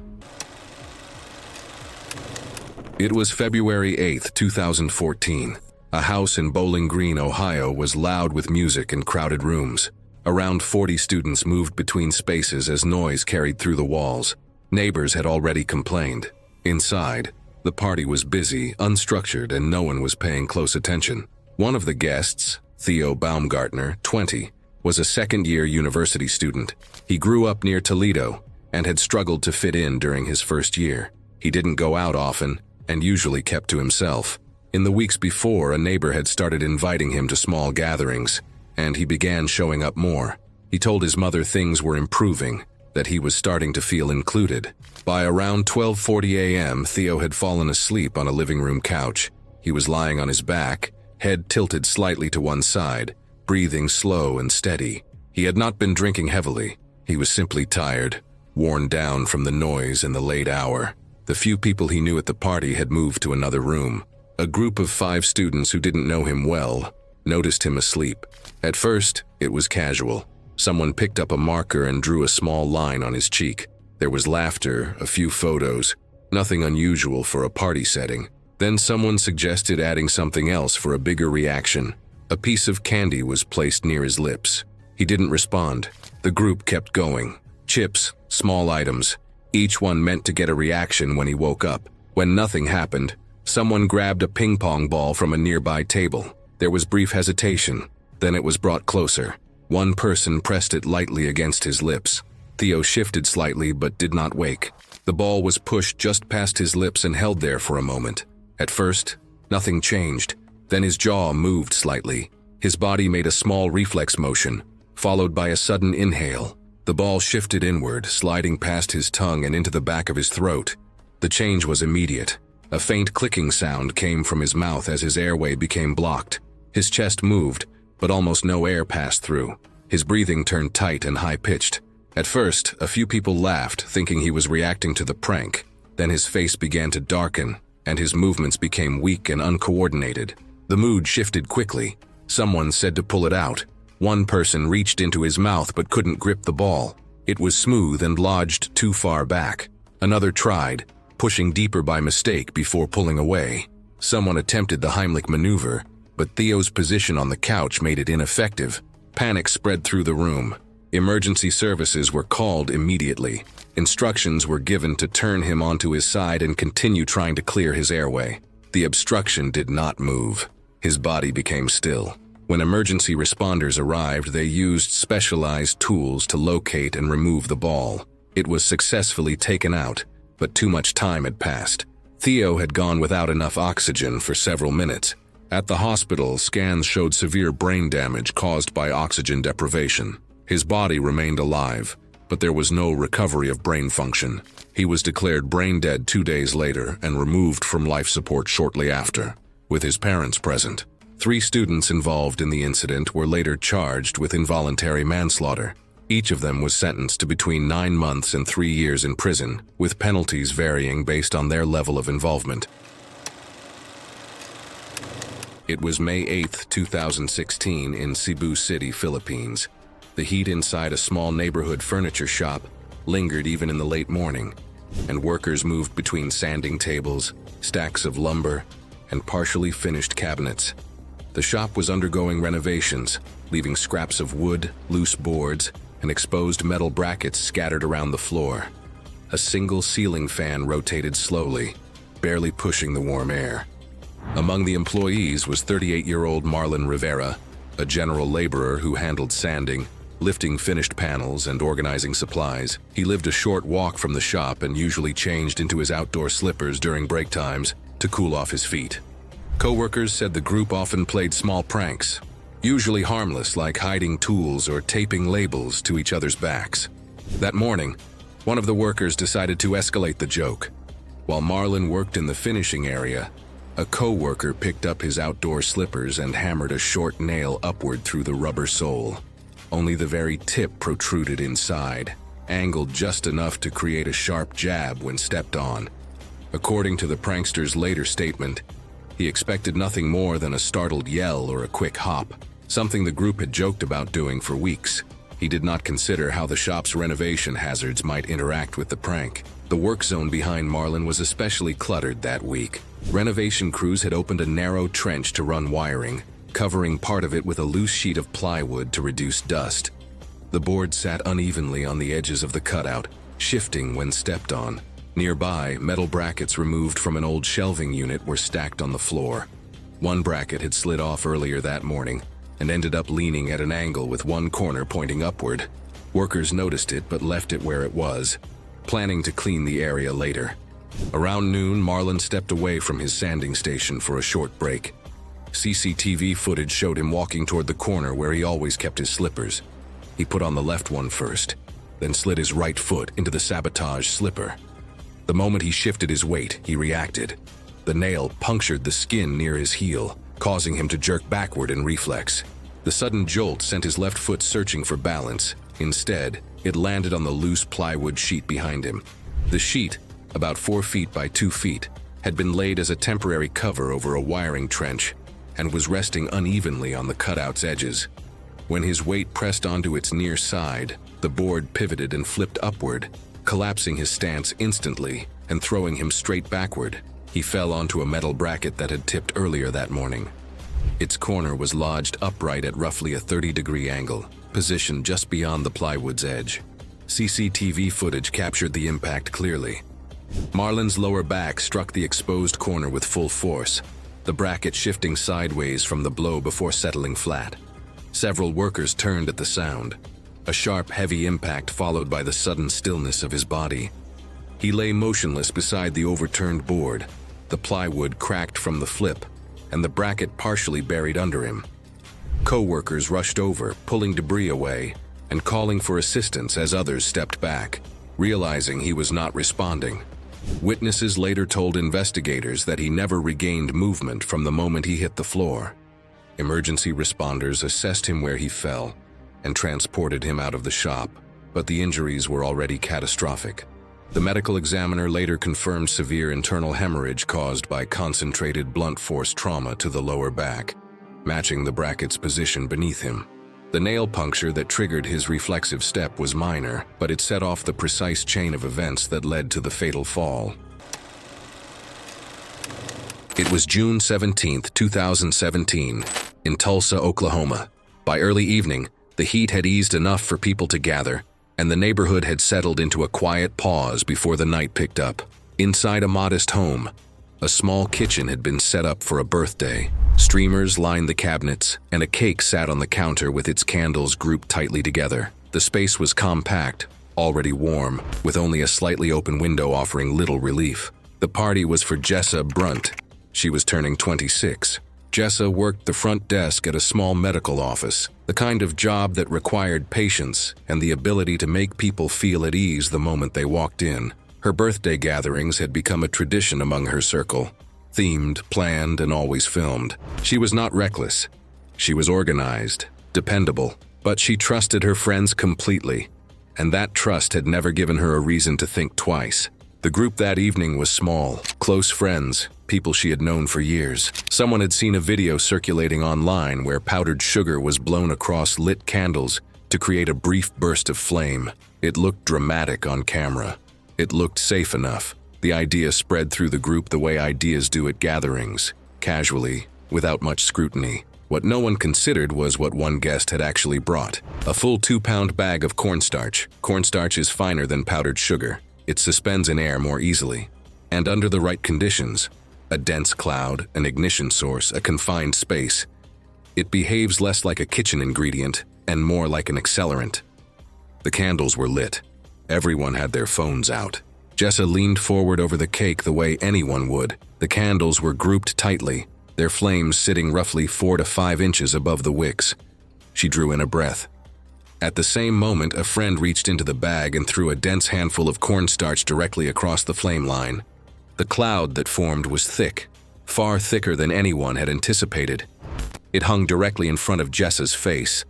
It was February 8, 2014. A house in Bowling Green, Ohio was loud with music and crowded rooms. Around 40 students moved between spaces as noise carried through the walls. Neighbors had already complained. Inside, the party was busy, unstructured, and no one was paying close attention. One of the guests, Theo Baumgartner, 20, was a second-year university student. He grew up near Toledo and had struggled to fit in during his first year. He didn't go out often and usually kept to himself. In the weeks before, a neighbor had started inviting him to small gatherings, and he began showing up more. He told his mother things were improving, that he was starting to feel included. By around 12:40 a.m., Theo had fallen asleep on a living room couch. He was lying on his back, head tilted slightly to one side, breathing slow and steady. He had not been drinking heavily. He was simply tired, worn down from the noise and the late hour. The few people he knew at the party had moved to another room. A group of 5 students who didn't know him well noticed him asleep. At first, it was casual. Someone picked up a marker and drew a small line on his cheek. There was laughter, a few photos, nothing unusual for a party setting. Then someone suggested adding something else for a bigger reaction. A piece of candy was placed near his lips. He didn't respond. The group kept going. Chips, small items, each one meant to get a reaction when he woke up. When nothing happened, someone grabbed a ping pong ball from a nearby table. There was brief hesitation, then it was brought closer. One person pressed it lightly against his lips. Theo shifted slightly but did not wake. The ball was pushed just past his lips and held there for a moment. At first, nothing changed. Then his jaw moved slightly. His body made a small reflex motion, followed by a sudden inhale. The ball shifted inward, sliding past his tongue and into the back of his throat. The change was immediate. A faint clicking sound came from his mouth as his airway became blocked. His chest moved, but almost no air passed through. His breathing turned tight and high-pitched. At first, a few people laughed, thinking he was reacting to the prank. Then his face began to darken, and his movements became weak and uncoordinated. The mood shifted quickly. Someone said to pull it out. One person reached into his mouth but couldn't grip the ball. It was smooth and lodged too far back. Another tried, pushing deeper by mistake before pulling away. Someone attempted the Heimlich maneuver, but Theo's position on the couch made it ineffective. Panic spread through the room. Emergency services were called immediately. Instructions were given to turn him onto his side and continue trying to clear his airway. The obstruction did not move. His body became still. When emergency responders arrived, they used specialized tools to locate and remove the ball. It was successfully taken out, but too much time had passed. Theo had gone without enough oxygen for several minutes. At the hospital, scans showed severe brain damage caused by oxygen deprivation. His body remained alive, but there was no recovery of brain function. He was declared brain dead 2 days later and removed from life support shortly after, with his parents present. 3 students involved in the incident were later charged with involuntary manslaughter. Each of them was sentenced to between 9 months and 3 years in prison, with penalties varying based on their level of involvement. It was May 8, 2016 in Cebu City, Philippines. The heat inside a small neighborhood furniture shop lingered even in the late morning, and workers moved between sanding tables, stacks of lumber, and partially finished cabinets. The shop was undergoing renovations, leaving scraps of wood, loose boards, and exposed metal brackets scattered around the floor. A single ceiling fan rotated slowly, barely pushing the warm air. Among the employees was 38-year-old Marlon Rivera, a general laborer who handled sanding, lifting finished panels, and organizing supplies. He lived a short walk from the shop and usually changed into his outdoor slippers during break times to cool off his feet. Co-workers said the group often played small pranks, usually harmless, like hiding tools or taping labels to each other's backs. That morning, one of the workers decided to escalate the joke. While Marlon worked in the finishing area, a co-worker picked up his outdoor slippers and hammered a short nail upward through the rubber sole. Only the very tip protruded inside, angled just enough to create a sharp jab when stepped on. According to the prankster's later statement, he expected nothing more than a startled yell or a quick hop, something the group had joked about doing for weeks. He did not consider how the shop's renovation hazards might interact with the prank. The work zone behind Marlon was especially cluttered that week. Renovation crews had opened a narrow trench to run wiring, covering part of it with a loose sheet of plywood to reduce dust. The board sat unevenly on the edges of the cutout, shifting when stepped on. Nearby, metal brackets removed from an old shelving unit were stacked on the floor. One bracket had slid off earlier that morning and ended up leaning at an angle with one corner pointing upward. Workers noticed it but left it where it was, planning to clean the area later. Around noon, Marlon stepped away from his sanding station for a short break. CCTV footage showed him walking toward the corner where he always kept his slippers. He put on the left one first, then slid his right foot into the sabotage slipper. The moment he shifted his weight, he reacted. The nail punctured the skin near his heel, causing him to jerk backward in reflex. The sudden jolt sent his left foot searching for balance. Instead, it landed on the loose plywood sheet behind him. The sheet, about 4 feet by 2 feet, had been laid as a temporary cover over a wiring trench and was resting unevenly on the cutout's edges. When his weight pressed onto its near side, the board pivoted and flipped upward, collapsing his stance instantly and throwing him straight backward. He fell onto a metal bracket that had tipped earlier that morning. Its corner was lodged upright at roughly a 30-degree angle, positioned just beyond the plywood's edge. CCTV footage captured the impact clearly. Marlon's lower back struck the exposed corner with full force, the bracket shifting sideways from the blow before settling flat. Several workers turned at the sound, a sharp, heavy impact followed by the sudden stillness of his body. He lay motionless beside the overturned board, the plywood cracked from the flip, and the bracket partially buried under him. Co-workers rushed over, pulling debris away and calling for assistance as others stepped back, realizing he was not responding. Witnesses later told investigators that he never regained movement from the moment he hit the floor. Emergency responders assessed him where he fell and transported him out of the shop, but the injuries were already catastrophic. The medical examiner later confirmed severe internal hemorrhage caused by concentrated blunt force trauma to the lower back, matching the bracket's position beneath him. The nail puncture that triggered his reflexive step was minor, but it set off the precise chain of events that led to the fatal fall. It was June 17, 2017, in Tulsa, Oklahoma. By early evening, the heat had eased enough for people to gather, and the neighborhood had settled into a quiet pause before the night picked up. Inside a modest home, a small kitchen had been set up for a birthday. Streamers lined the cabinets, and a cake sat on the counter with its candles grouped tightly together. The space was compact, already warm, with only a slightly open window offering little relief. The party was for Jessa Brunt. She was turning 26. Jessa worked the front desk at a small medical office, the kind of job that required patience and the ability to make people feel at ease the moment they walked in. Her birthday gatherings had become a tradition among her circle. Themed, planned, and always filmed. She was not reckless. She was organized, dependable, but she trusted her friends completely, and that trust had never given her a reason to think twice. The group that evening was small, close friends, people she had known for years. Someone had seen a video circulating online where powdered sugar was blown across lit candles to create a brief burst of flame. It looked dramatic on camera. It looked safe enough. The idea spread through the group the way ideas do at gatherings, casually, without much scrutiny. What no one considered was what one guest had actually brought. A full 2-pound bag of cornstarch. Cornstarch is finer than powdered sugar. It suspends in air more easily. And under the right conditions, a dense cloud, an ignition source, a confined space, it behaves less like a kitchen ingredient and more like an accelerant. The candles were lit. Everyone had their phones out. Jessa leaned forward over the cake the way anyone would. The candles were grouped tightly, their flames sitting roughly 4 to 5 inches above the wicks. She drew in a breath. At the same moment, a friend reached into the bag and threw a dense handful of cornstarch directly across the flame line. The cloud that formed was thick, far thicker than anyone had anticipated. It hung directly in front of Jessa's face.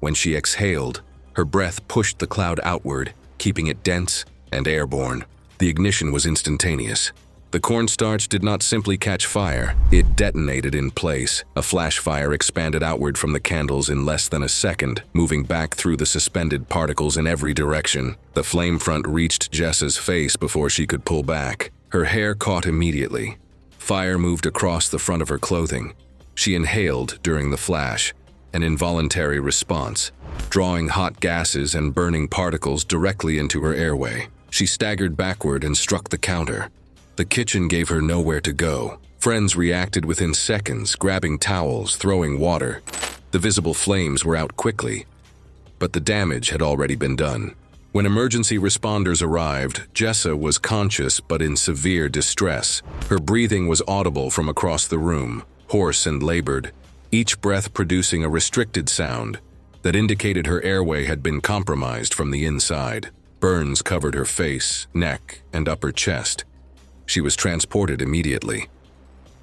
When she exhaled, her breath pushed the cloud outward, keeping it dense and airborne. The ignition was instantaneous. The cornstarch did not simply catch fire, it detonated in place. A flash fire expanded outward from the candles in less than a second, moving back through the suspended particles in every direction. The flame front reached Jessa's face before she could pull back. Her hair caught immediately. Fire moved across the front of her clothing. She inhaled during the flash, an involuntary response, drawing hot gases and burning particles directly into her airway. She staggered backward and struck the counter. The kitchen gave her nowhere to go. Friends reacted within seconds, grabbing towels, throwing water. The visible flames were out quickly, but the damage had already been done. When emergency responders arrived, Jessa was conscious but in severe distress. Her breathing was audible from across the room, hoarse and labored, each breath producing a restricted sound that indicated her airway had been compromised from the inside. Burns covered her face, neck, and upper chest. She was transported immediately.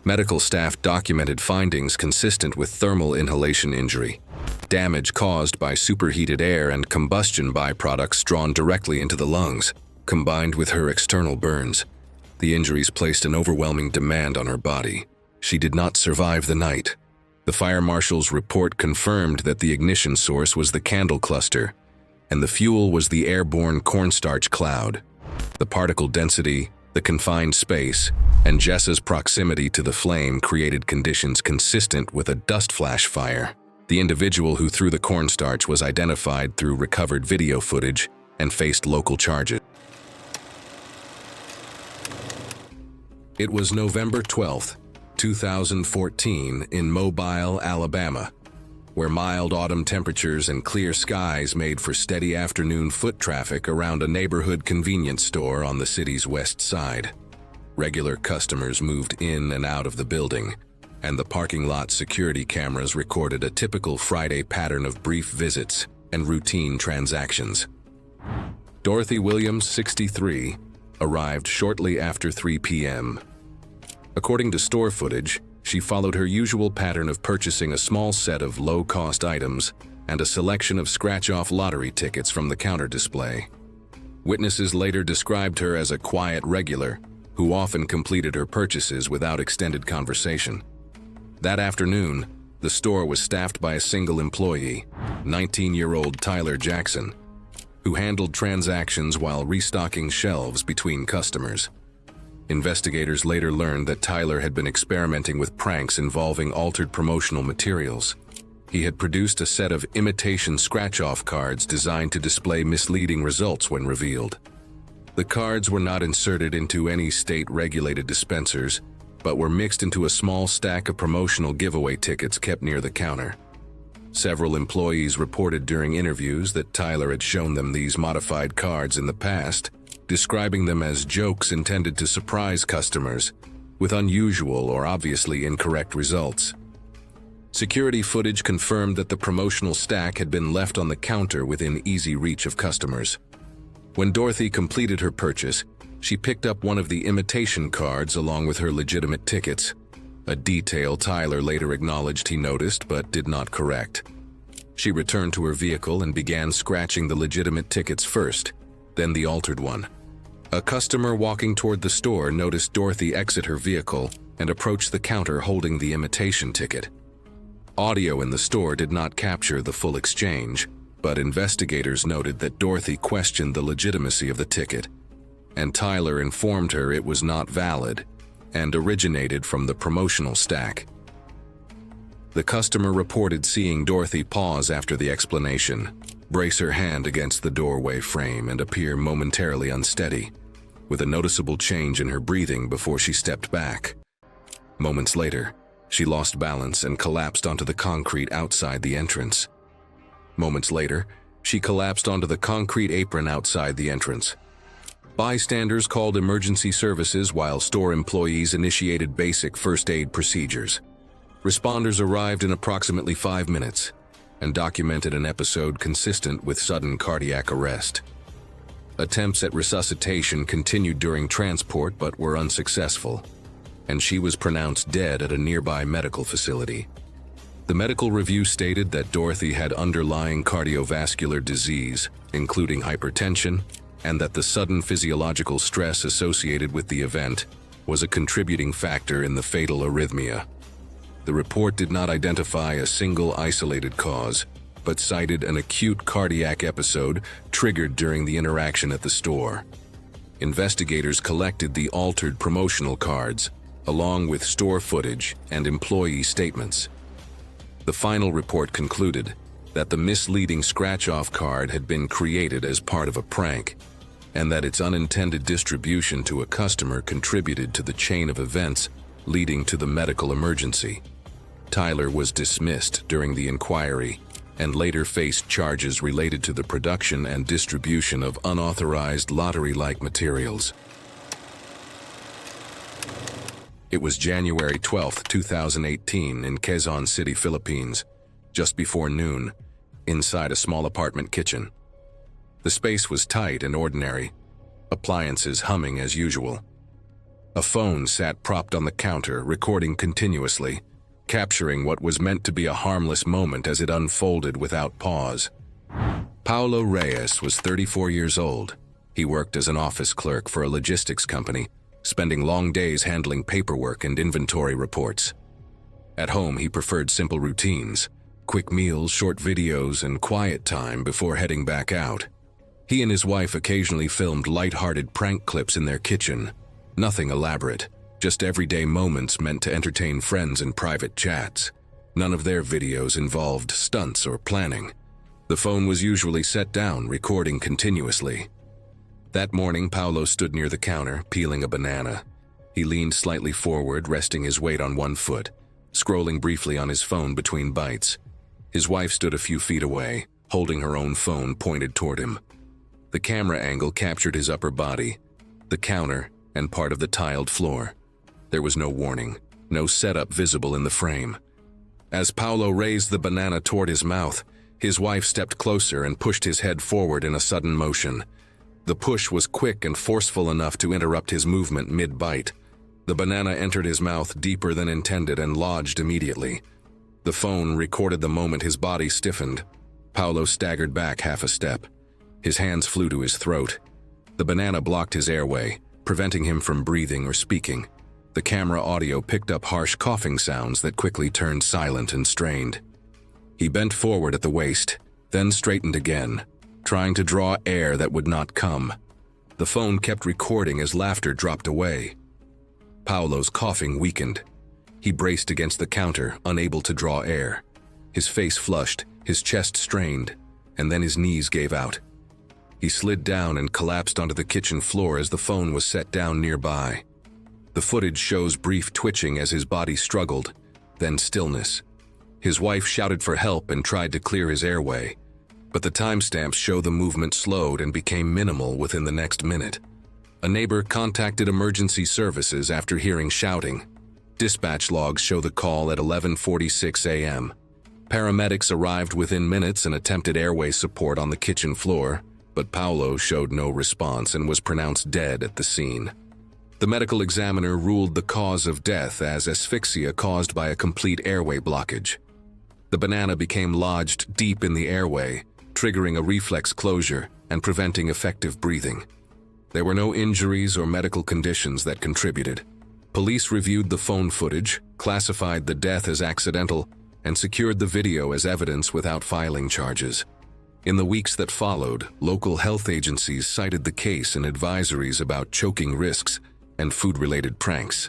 Medical staff documented findings consistent with thermal inhalation injury, damage caused by superheated air and combustion byproducts drawn directly into the lungs. Combined with her external burns, the injuries placed an overwhelming demand on her body. She did not survive the night. The fire marshal's report confirmed that the ignition source was the candle cluster, and the fuel was the airborne cornstarch cloud. The particle density, the confined space, and Jessa's proximity to the flame created conditions consistent with a dust flash fire. The individual who threw the cornstarch was identified through recovered video footage and faced local charges. It was November 12, 2014, in Mobile, Alabama, where mild autumn temperatures and clear skies made for steady afternoon foot traffic around a neighborhood convenience store on the city's west side. Regular customers moved in and out of the building, and the parking lot security cameras recorded a typical Friday pattern of brief visits and routine transactions. Dorothy Williams, 63, arrived shortly after 3 p.m. According to store footage, she followed her usual pattern of purchasing a small set of low-cost items and a selection of scratch-off lottery tickets from the counter display. Witnesses later described her as a quiet regular who often completed her purchases without extended conversation. That afternoon, the store was staffed by a single employee, 19-year-old Tyler Jackson, who handled transactions while restocking shelves between customers. Investigators later learned that Tyler had been experimenting with pranks involving altered promotional materials. He had produced a set of imitation scratch-off cards designed to display misleading results when revealed. The cards were not inserted into any state-regulated dispensers, but were mixed into a small stack of promotional giveaway tickets kept near the counter. Several employees reported during interviews that Tyler had shown them these modified cards in the past, describing them as jokes intended to surprise customers with unusual or obviously incorrect results. Security footage confirmed that the promotional stack had been left on the counter within easy reach of customers. When Dorothy completed her purchase, she picked up one of the imitation cards along with her legitimate tickets, a detail Tyler later acknowledged he noticed but did not correct. She returned to her vehicle and began scratching the legitimate tickets first, then the altered one. A customer walking toward the store noticed Dorothy exit her vehicle and approach the counter holding the imitation ticket. Audio in the store did not capture the full exchange, but investigators noted that Dorothy questioned the legitimacy of the ticket, and Tyler informed her it was not valid and originated from the promotional stack. The customer reported seeing Dorothy pause after the explanation, brace her hand against the doorway frame and appear momentarily unsteady, with a noticeable change in her breathing before she stepped back. Moments later, she lost balance and collapsed onto the concrete outside the entrance. Moments later, she collapsed onto the concrete apron outside the entrance. Bystanders called emergency services while store employees initiated basic first aid procedures. Responders arrived in approximately 5 minutes and documented an episode consistent with sudden cardiac arrest. Attempts at resuscitation continued during transport but were unsuccessful, and she was pronounced dead at a nearby medical facility. The medical review stated that Dorothy had underlying cardiovascular disease, including hypertension, and that the sudden physiological stress associated with the event was a contributing factor in the fatal arrhythmia. The report did not identify a single isolated cause, but cited an acute cardiac episode triggered during the interaction at the store. Investigators collected the altered promotional cards, along with store footage and employee statements. The final report concluded that the misleading scratch-off card had been created as part of a prank, and that its unintended distribution to a customer contributed to the chain of events leading to the medical emergency. Tyler was dismissed during the inquiry and later faced charges related to the production and distribution of unauthorized lottery-like materials. It was January 12, 2018 in Quezon City, Philippines, just before noon, inside a small apartment kitchen. The space was tight and ordinary, appliances humming as usual. A phone sat propped on the counter, recording continuously, capturing what was meant to be a harmless moment as it unfolded without pause. Paulo Reyes was 34 years old. He worked as an office clerk for a logistics company, spending long days handling paperwork and inventory reports. At home, he preferred simple routines, quick meals, short videos, and quiet time before heading back out. He and his wife occasionally filmed light-hearted prank clips in their kitchen. Nothing elaborate, just everyday moments meant to entertain friends in private chats. None of their videos involved stunts or planning. The phone was usually set down, recording continuously. That morning, Paulo stood near the counter, peeling a banana. He leaned slightly forward, resting his weight on one foot, scrolling briefly on his phone between bites. His wife stood a few feet away, holding her own phone pointed toward him. The camera angle captured his upper body, the counter, and part of the tiled floor. There was no warning, no setup visible in the frame. As Paulo raised the banana toward his mouth, his wife stepped closer and pushed his head forward in a sudden motion. The push was quick and forceful enough to interrupt his movement mid-bite. The banana entered his mouth deeper than intended and lodged immediately. The phone recorded the moment his body stiffened. Paulo staggered back half a step. His hands flew to his throat. The banana blocked his airway, preventing him from breathing or speaking. The camera audio picked up harsh coughing sounds that quickly turned silent and strained. He bent forward at the waist, then straightened again, trying to draw air that would not come. The phone kept recording as laughter dropped away. Paulo's coughing weakened. He braced against the counter, unable to draw air. His face flushed, his chest strained, and then his knees gave out. He slid down and collapsed onto the kitchen floor as the phone was set down nearby. The footage shows brief twitching as his body struggled, then stillness. His wife shouted for help and tried to clear his airway, but the timestamps show the movement slowed and became minimal within the next minute. A neighbor contacted emergency services after hearing shouting. Dispatch logs show the call at 11:46 a.m. Paramedics arrived within minutes and attempted airway support on the kitchen floor, but Paulo showed no response and was pronounced dead at the scene. The medical examiner ruled the cause of death as asphyxia caused by a complete airway blockage. The banana became lodged deep in the airway, triggering a reflex closure and preventing effective breathing. There were no injuries or medical conditions that contributed. Police reviewed the phone footage, classified the death as accidental, and secured the video as evidence without filing charges. In the weeks that followed, local health agencies cited the case in advisories about choking risks and food-related pranks.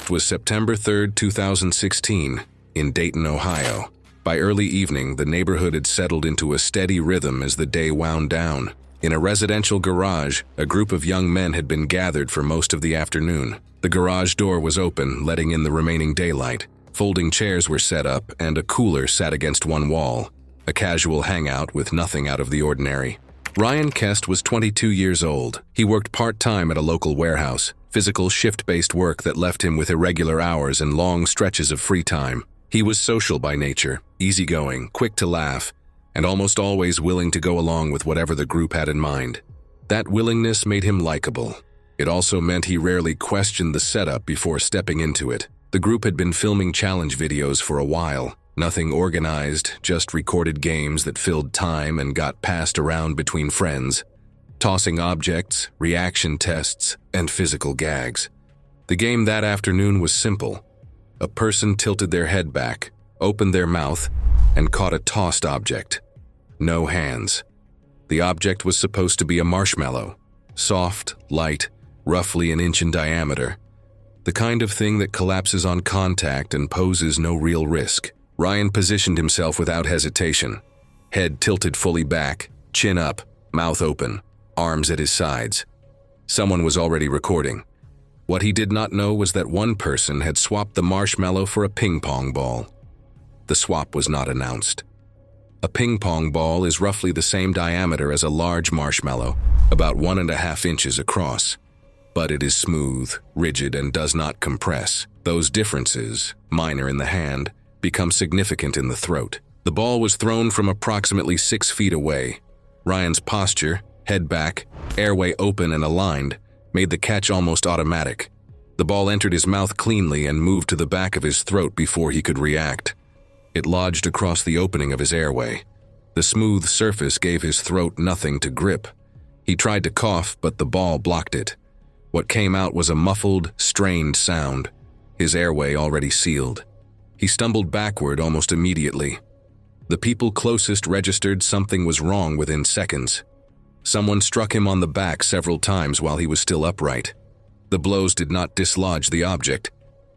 It was September 3, 2016, in Dayton, Ohio. By early evening, the neighborhood had settled into a steady rhythm as the day wound down. In a residential garage, a group of young men had been gathered for most of the afternoon. The garage door was open, letting in the remaining daylight. Folding chairs were set up, and a cooler sat against one wall. A casual hangout with nothing out of the ordinary. Ryan Kest was 22 years old. He worked part-time at a local warehouse, physical shift-based work that left him with irregular hours and long stretches of free time. He was social by nature, easygoing, quick to laugh, and almost always willing to go along with whatever the group had in mind. That willingness made him likable. It also meant he rarely questioned the setup before stepping into it. The group had been filming challenge videos for a while. Nothing organized, just recorded games that filled time and got passed around between friends. Tossing objects, reaction tests, and physical gags. The game that afternoon was simple. A person tilted their head back, opened their mouth, and caught a tossed object. No hands. The object was supposed to be a marshmallow. Soft, light, roughly an inch in diameter. The kind of thing that collapses on contact and poses no real risk. Ryan positioned himself without hesitation. Head tilted fully back, chin up, mouth open, arms at his sides. Someone was already recording. What he did not know was that one person had swapped the marshmallow for a ping-pong ball. The swap was not announced. A ping-pong ball is roughly the same diameter as a large marshmallow, about 1.5 inches across. But it is smooth, rigid, and does not compress. Those differences, minor in the hand, become significant in the throat. The ball was thrown from approximately 6 feet away. Ryan's posture, head back, airway open and aligned, made the catch almost automatic. The ball entered his mouth cleanly and moved to the back of his throat before he could react. It lodged across the opening of his airway. The smooth surface gave his throat nothing to grip. He tried to cough, but the ball blocked it. What came out was a muffled, strained sound, his airway already sealed. He stumbled backward almost immediately. The people closest registered something was wrong within seconds. Someone struck him on the back several times while he was still upright. The blows did not dislodge the object.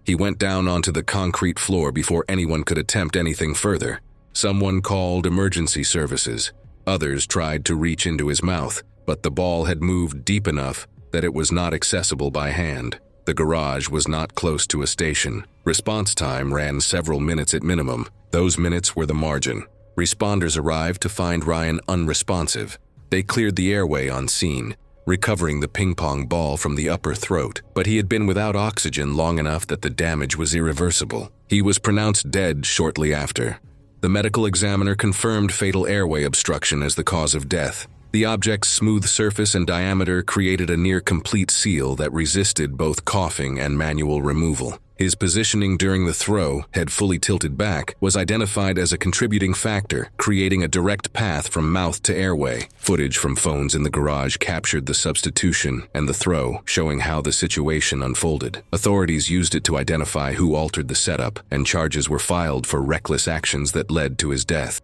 He went down onto the concrete floor before anyone could attempt anything further. Someone called emergency services. Others tried to reach into his mouth, but the ball had moved deep enough that it was not accessible by hand. The garage was not close to a station. Response time ran several minutes at minimum. Those minutes were the margin. Responders arrived to find Ryan unresponsive. They cleared the airway on scene, recovering the ping-pong ball from the upper throat, but he had been without oxygen long enough that the damage was irreversible. He was pronounced dead shortly after. The medical examiner confirmed fatal airway obstruction as the cause of death. The object's smooth surface and diameter created a near-complete seal that resisted both coughing and manual removal. His positioning during the throw, head fully tilted back, was identified as a contributing factor, creating a direct path from mouth to airway. Footage from phones in the garage captured the substitution and the throw, showing how the situation unfolded. Authorities used it to identify who altered the setup, and charges were filed for reckless actions that led to his death.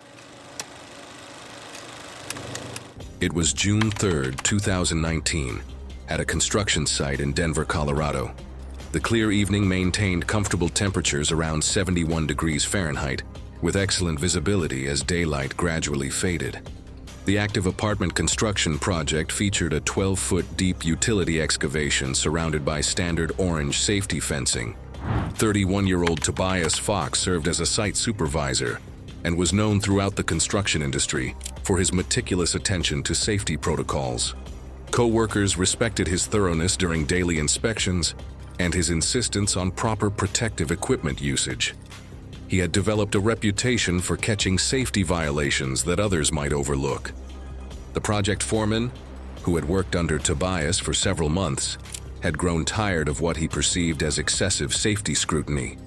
It was June 3, 2019, at a construction site in Denver, Colorado. The clear evening maintained comfortable temperatures around 71 degrees Fahrenheit, with excellent visibility as daylight gradually faded. The active apartment construction project featured a 12-foot deep utility excavation surrounded by standard orange safety fencing. 31-year-old Tobias Fox served as a site supervisor and was known throughout the construction industry for his meticulous attention to safety protocols. Co-workers respected his thoroughness during daily inspections and his insistence on proper protective equipment usage. He had developed a reputation for catching safety violations that others might overlook. The project foreman, who had worked under Tobias for several months, had grown tired of what he perceived as excessive safety scrutiny.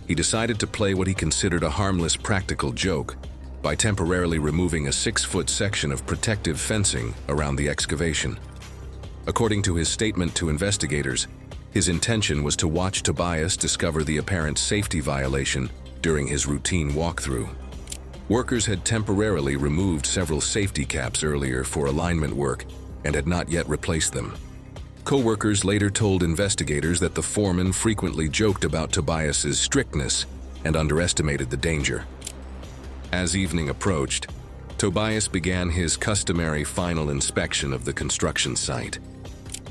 He decided to play what he considered a harmless practical joke by temporarily removing a 6-foot section of protective fencing around the excavation. According to his statement to investigators, his intention was to watch Tobias discover the apparent safety violation during his routine walkthrough. Workers had temporarily removed several safety caps earlier for alignment work and had not yet replaced them. Co-workers later told investigators that the foreman frequently joked about Tobias's strictness and underestimated the danger. As evening approached, Tobias began his customary final inspection of the construction site.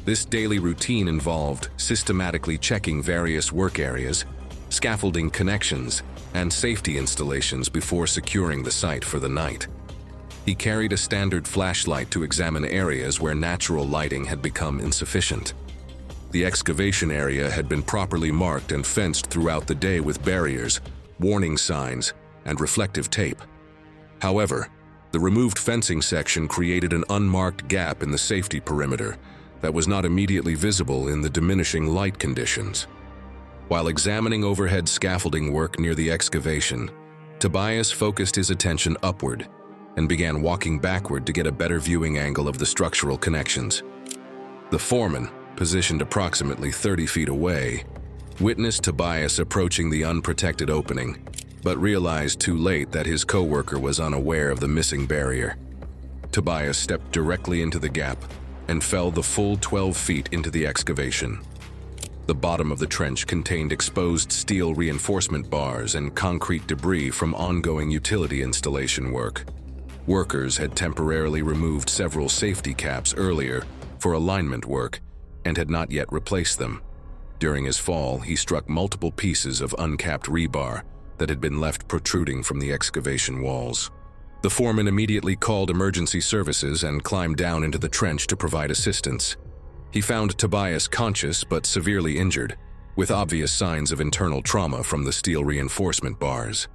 This daily routine involved systematically checking various work areas, scaffolding connections, and safety installations before securing the site for the night. He carried a standard flashlight to examine areas where natural lighting had become insufficient. The excavation area had been properly marked and fenced throughout the day with barriers, warning signs, and reflective tape. However, the removed fencing section created an unmarked gap in the safety perimeter that was not immediately visible in the diminishing light conditions. While examining overhead scaffolding work near the excavation, Tobias focused his attention upward and began walking backward to get a better viewing angle of the structural connections. The foreman, positioned approximately 30 feet away, witnessed Tobias approaching the unprotected opening, but realized too late that his co-worker was unaware of the missing barrier. Tobias stepped directly into the gap and fell the full 12 feet into the excavation. The bottom of the trench contained exposed steel reinforcement bars and concrete debris from ongoing utility installation work. Workers had temporarily removed several safety caps earlier for alignment work and had not yet replaced them. During his fall, he struck multiple pieces of uncapped rebar that had been left protruding from the excavation walls. The foreman immediately called emergency services and climbed down into the trench to provide assistance. He found Tobias conscious but severely injured, with obvious signs of internal trauma from the steel reinforcement bars.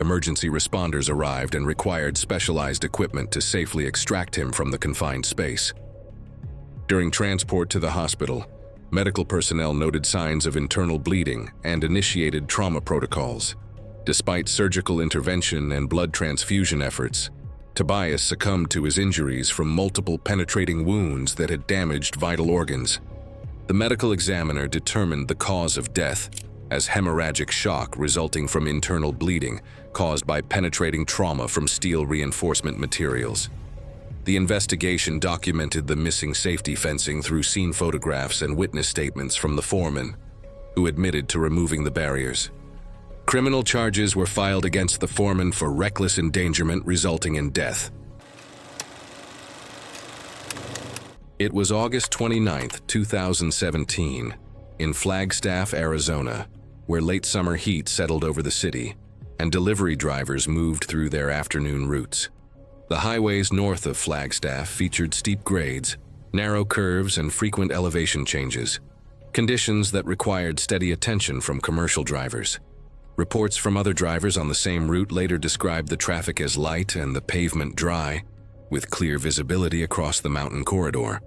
Emergency responders arrived and required specialized equipment to safely extract him from the confined space. During transport to the hospital, medical personnel noted signs of internal bleeding and initiated trauma protocols. Despite surgical intervention and blood transfusion efforts, Tobias succumbed to his injuries from multiple penetrating wounds that had damaged vital organs. The medical examiner determined the cause of death as hemorrhagic shock resulting from internal bleeding caused by penetrating trauma from steel reinforcement materials. The investigation documented the missing safety fencing through scene photographs and witness statements from the foreman, who admitted to removing the barriers. Criminal charges were filed against the foreman for reckless endangerment resulting in death. It was August 29, 2017, in Flagstaff, Arizona, where late summer heat settled over the city, and delivery drivers moved through their afternoon routes. The highways north of Flagstaff featured steep grades, narrow curves, and frequent elevation changes, conditions that required steady attention from commercial drivers. Reports from other drivers on the same route later described the traffic as light and the pavement dry, with clear visibility across the mountain corridor.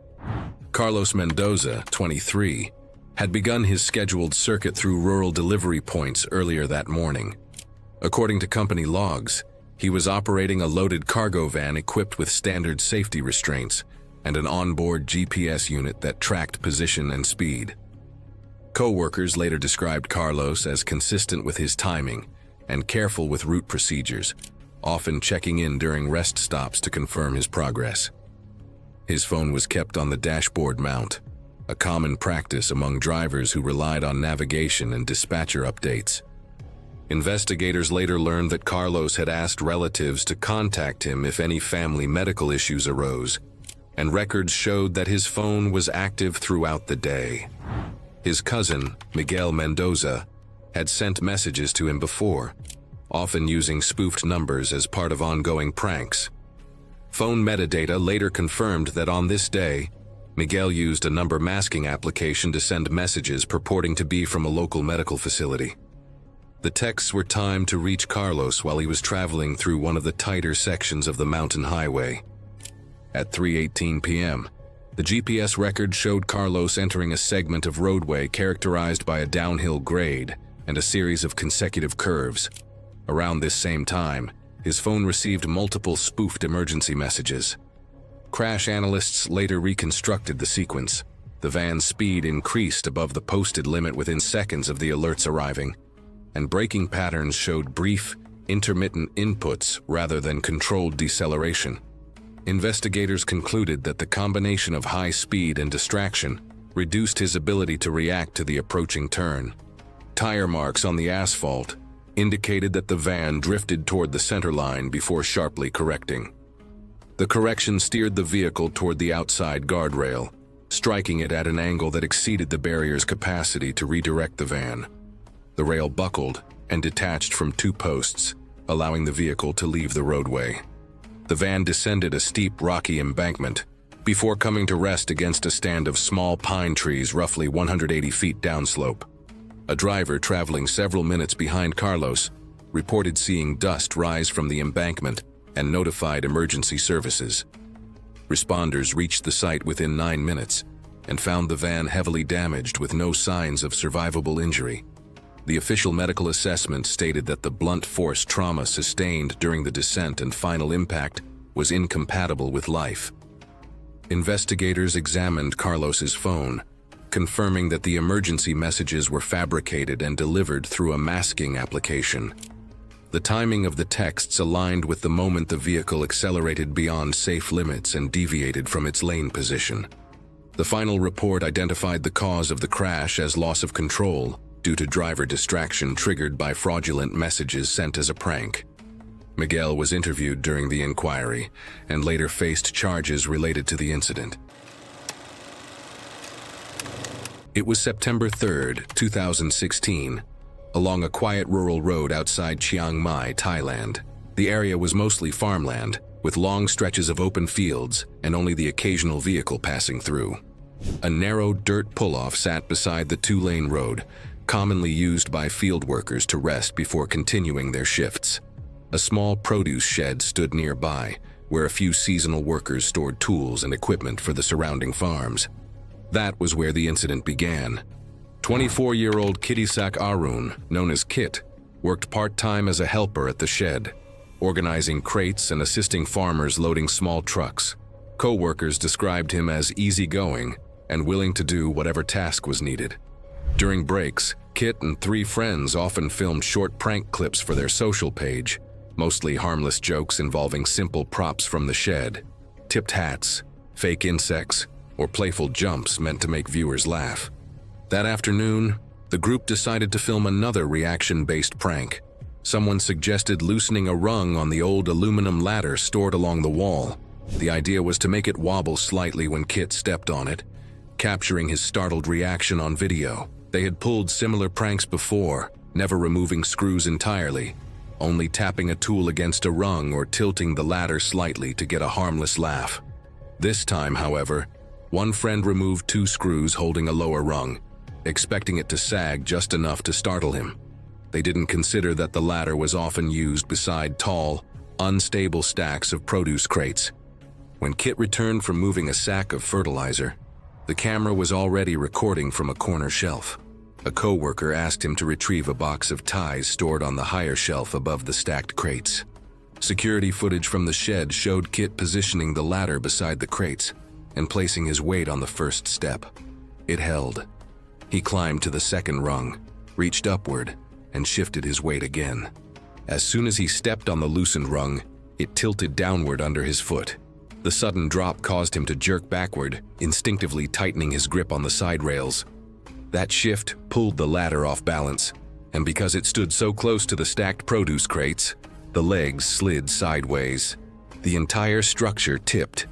Carlos Mendoza, 23, had begun his scheduled circuit through rural delivery points earlier that morning. According to company logs, he was operating a loaded cargo van equipped with standard safety restraints and an onboard GPS unit that tracked position and speed. Co-workers later described Carlos as consistent with his timing and careful with route procedures, often checking in during rest stops to confirm his progress. His phone was kept on the dashboard mount, a common practice among drivers who relied on navigation and dispatcher updates. Investigators later learned that Carlos had asked relatives to contact him if any family medical issues arose, and records showed that his phone was active throughout the day. His cousin, Miguel Mendoza, had sent messages to him before, often using spoofed numbers as part of ongoing pranks. Phone metadata later confirmed that on this day, Miguel used a number masking application to send messages purporting to be from a local medical facility. The texts were timed to reach Carlos while he was traveling through one of the tighter sections of the mountain highway. At 3:18 p.m., the GPS record showed Carlos entering a segment of roadway characterized by a downhill grade and a series of consecutive curves. Around this same time, his phone received multiple spoofed emergency messages. Crash analysts later reconstructed the sequence. The van's speed increased above the posted limit within seconds of the alerts arriving, and braking patterns showed brief, intermittent inputs rather than controlled deceleration. Investigators concluded that the combination of high speed and distraction reduced his ability to react to the approaching turn. Tire marks on the asphalt indicated that the van drifted toward the center line before sharply correcting. The correction steered the vehicle toward the outside guardrail, striking it at an angle that exceeded the barrier's capacity to redirect the van. The rail buckled and detached from two posts, allowing the vehicle to leave the roadway. The van descended a steep, rocky embankment before coming to rest against a stand of small pine trees roughly 180 feet downslope. A driver traveling several minutes behind Carlos reported seeing dust rise from the embankment and notified emergency services. Responders reached the site within 9 minutes and found the van heavily damaged with no signs of survivable injury. The official medical assessment stated that the blunt force trauma sustained during the descent and final impact was incompatible with life. Investigators examined Carlos's phone, confirming that the emergency messages were fabricated and delivered through a masking application. The timing of the texts aligned with the moment the vehicle accelerated beyond safe limits and deviated from its lane position. The final report identified the cause of the crash as loss of control due to driver distraction triggered by fraudulent messages sent as a prank. Miguel was interviewed during the inquiry and later faced charges related to the incident. It was September 3, 2016, along a quiet rural road outside Chiang Mai, Thailand. The area was mostly farmland, with long stretches of open fields and only the occasional vehicle passing through. A narrow dirt pull-off sat beside the two-lane road, commonly used by field workers to rest before continuing their shifts. A small produce shed stood nearby, where a few seasonal workers stored tools and equipment for the surrounding farms. That was where the incident began. 24-year-old Kitisak Arun, known as Kit, worked part-time as a helper at the shed, organizing crates and assisting farmers loading small trucks. Co-workers described him as easygoing and willing to do whatever task was needed. During breaks, Kit and 3 friends often filmed short prank clips for their social page, mostly harmless jokes involving simple props from the shed, tipped hats, fake insects, or playful jumps meant to make viewers laugh. That afternoon, the group decided to film another reaction-based prank. Someone suggested loosening a rung on the old aluminum ladder stored along the wall. The idea was to make it wobble slightly when Kit stepped on it, capturing his startled reaction on video. They had pulled similar pranks before, never removing screws entirely, only tapping a tool against a rung or tilting the ladder slightly to get a harmless laugh. This time, however, one friend removed 2 screws holding a lower rung, expecting it to sag just enough to startle him. They didn't consider that the ladder was often used beside tall, unstable stacks of produce crates. When Kit returned from moving a sack of fertilizer, the camera was already recording from a corner shelf. A co-worker asked him to retrieve a box of ties stored on the higher shelf above the stacked crates. Security footage from the shed showed Kit positioning the ladder beside the crates and placing his weight on the first step. It held. He climbed to the second rung, reached upward, and shifted his weight again. As soon as he stepped on the loosened rung, it tilted downward under his foot. The sudden drop caused him to jerk backward, instinctively tightening his grip on the side rails. That shift pulled the ladder off balance, and because it stood so close to the stacked produce crates, the legs slid sideways. The entire structure tipped.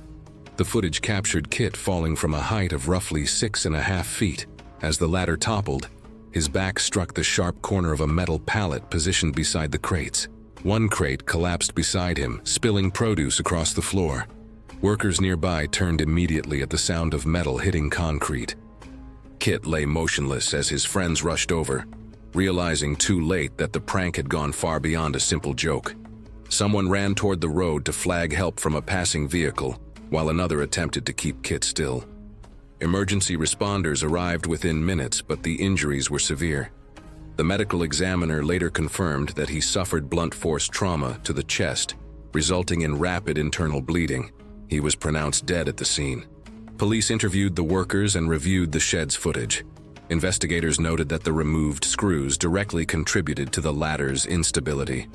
The footage captured Kit falling from a height of roughly 6.5 feet. As the ladder toppled, his back struck the sharp corner of a metal pallet positioned beside the crates. One crate collapsed beside him, spilling produce across the floor. Workers nearby turned immediately at the sound of metal hitting concrete. Kit lay motionless as his friends rushed over, realizing too late that the prank had gone far beyond a simple joke. Someone ran toward the road to flag help from a passing vehicle, while another attempted to keep Kit still. Emergency responders arrived within minutes, but the injuries were severe. The medical examiner later confirmed that he suffered blunt force trauma to the chest, resulting in rapid internal bleeding. He was pronounced dead at the scene. Police interviewed the workers and reviewed the shed's footage. Investigators noted that the removed screws directly contributed to the ladder's instability.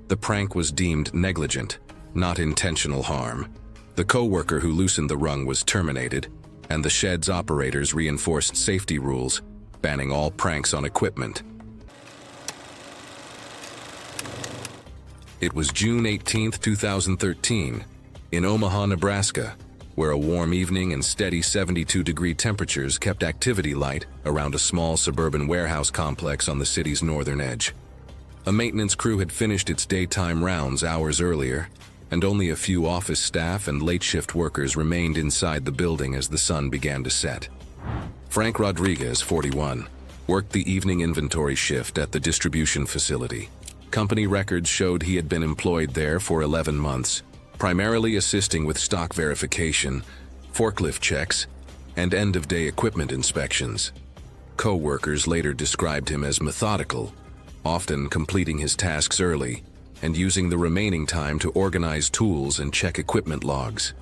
The prank was deemed negligent, not intentional harm. The co-worker who loosened the rung was terminated, and the shed's operators reinforced safety rules, banning all pranks on equipment. It was June 18, 2013, in Omaha, Nebraska, where a warm evening and steady 72-degree temperatures kept activity light around a small suburban warehouse complex on the city's northern edge. A maintenance crew had finished its daytime rounds hours earlier, and only a few office staff and late-shift workers remained inside the building as the sun began to set. Frank Rodriguez, 41, worked the evening inventory shift at the distribution facility. Company records showed he had been employed there for 11 months, primarily assisting with stock verification, forklift checks, and end-of-day equipment inspections. Co-workers later described him as methodical, often completing his tasks early and using the remaining time to organize tools and check equipment logs.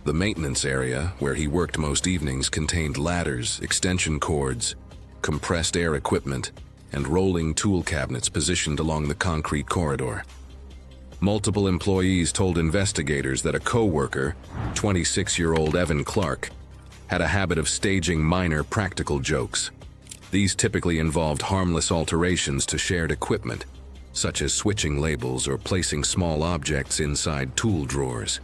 The maintenance area, where he worked most evenings, contained ladders, extension cords, compressed air equipment, and rolling tool cabinets positioned along the concrete corridor. Multiple employees told investigators that a co-worker, 26-year-old Evan Clark, had a habit of staging minor practical jokes. These typically involved harmless alterations to shared equipment, such as switching labels or placing small objects inside tool drawers.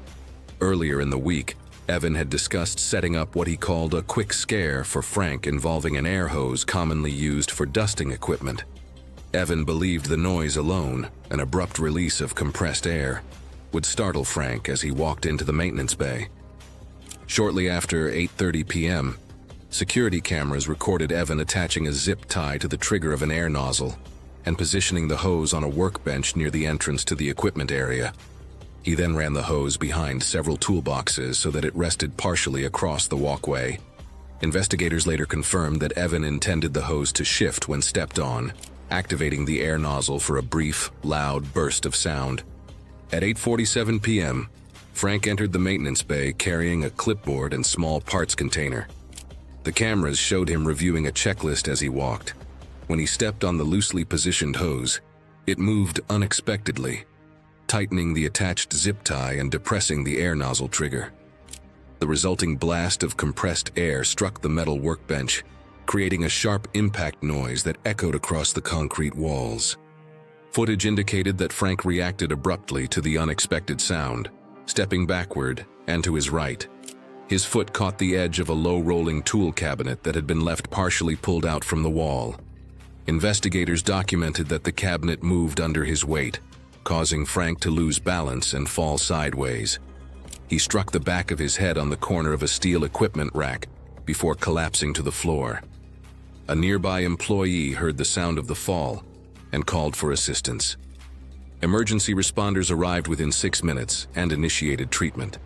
Earlier in the week, Evan had discussed setting up what he called a quick scare for Frank involving an air hose commonly used for dusting equipment. Evan believed the noise alone, an abrupt release of compressed air, would startle Frank as he walked into the maintenance bay. Shortly after 8:30 p.m., security cameras recorded Evan attaching a zip tie to the trigger of an air nozzle and positioning the hose on a workbench near the entrance to the equipment area. He then ran the hose behind several toolboxes so that it rested partially across the walkway. Investigators later confirmed that Evan intended the hose to shift when stepped on, activating the air nozzle for a brief, loud burst of sound. At 8:47 p.m., Frank entered the maintenance bay carrying a clipboard and small parts container. The cameras showed him reviewing a checklist as he walked. When he stepped on the loosely positioned hose, it moved unexpectedly, tightening the attached zip tie and depressing the air nozzle trigger. The resulting blast of compressed air struck the metal workbench, creating a sharp impact noise that echoed across the concrete walls. Footage indicated that Frank reacted abruptly to the unexpected sound, stepping backward and to his right. His foot caught the edge of a low-rolling tool cabinet that had been left partially pulled out from the wall. Investigators documented that the cabinet moved under his weight, causing Frank to lose balance and fall sideways. He struck the back of his head on the corner of a steel equipment rack before collapsing to the floor. A nearby employee heard the sound of the fall and called for assistance. Emergency responders arrived within 6 minutes and initiated treatment.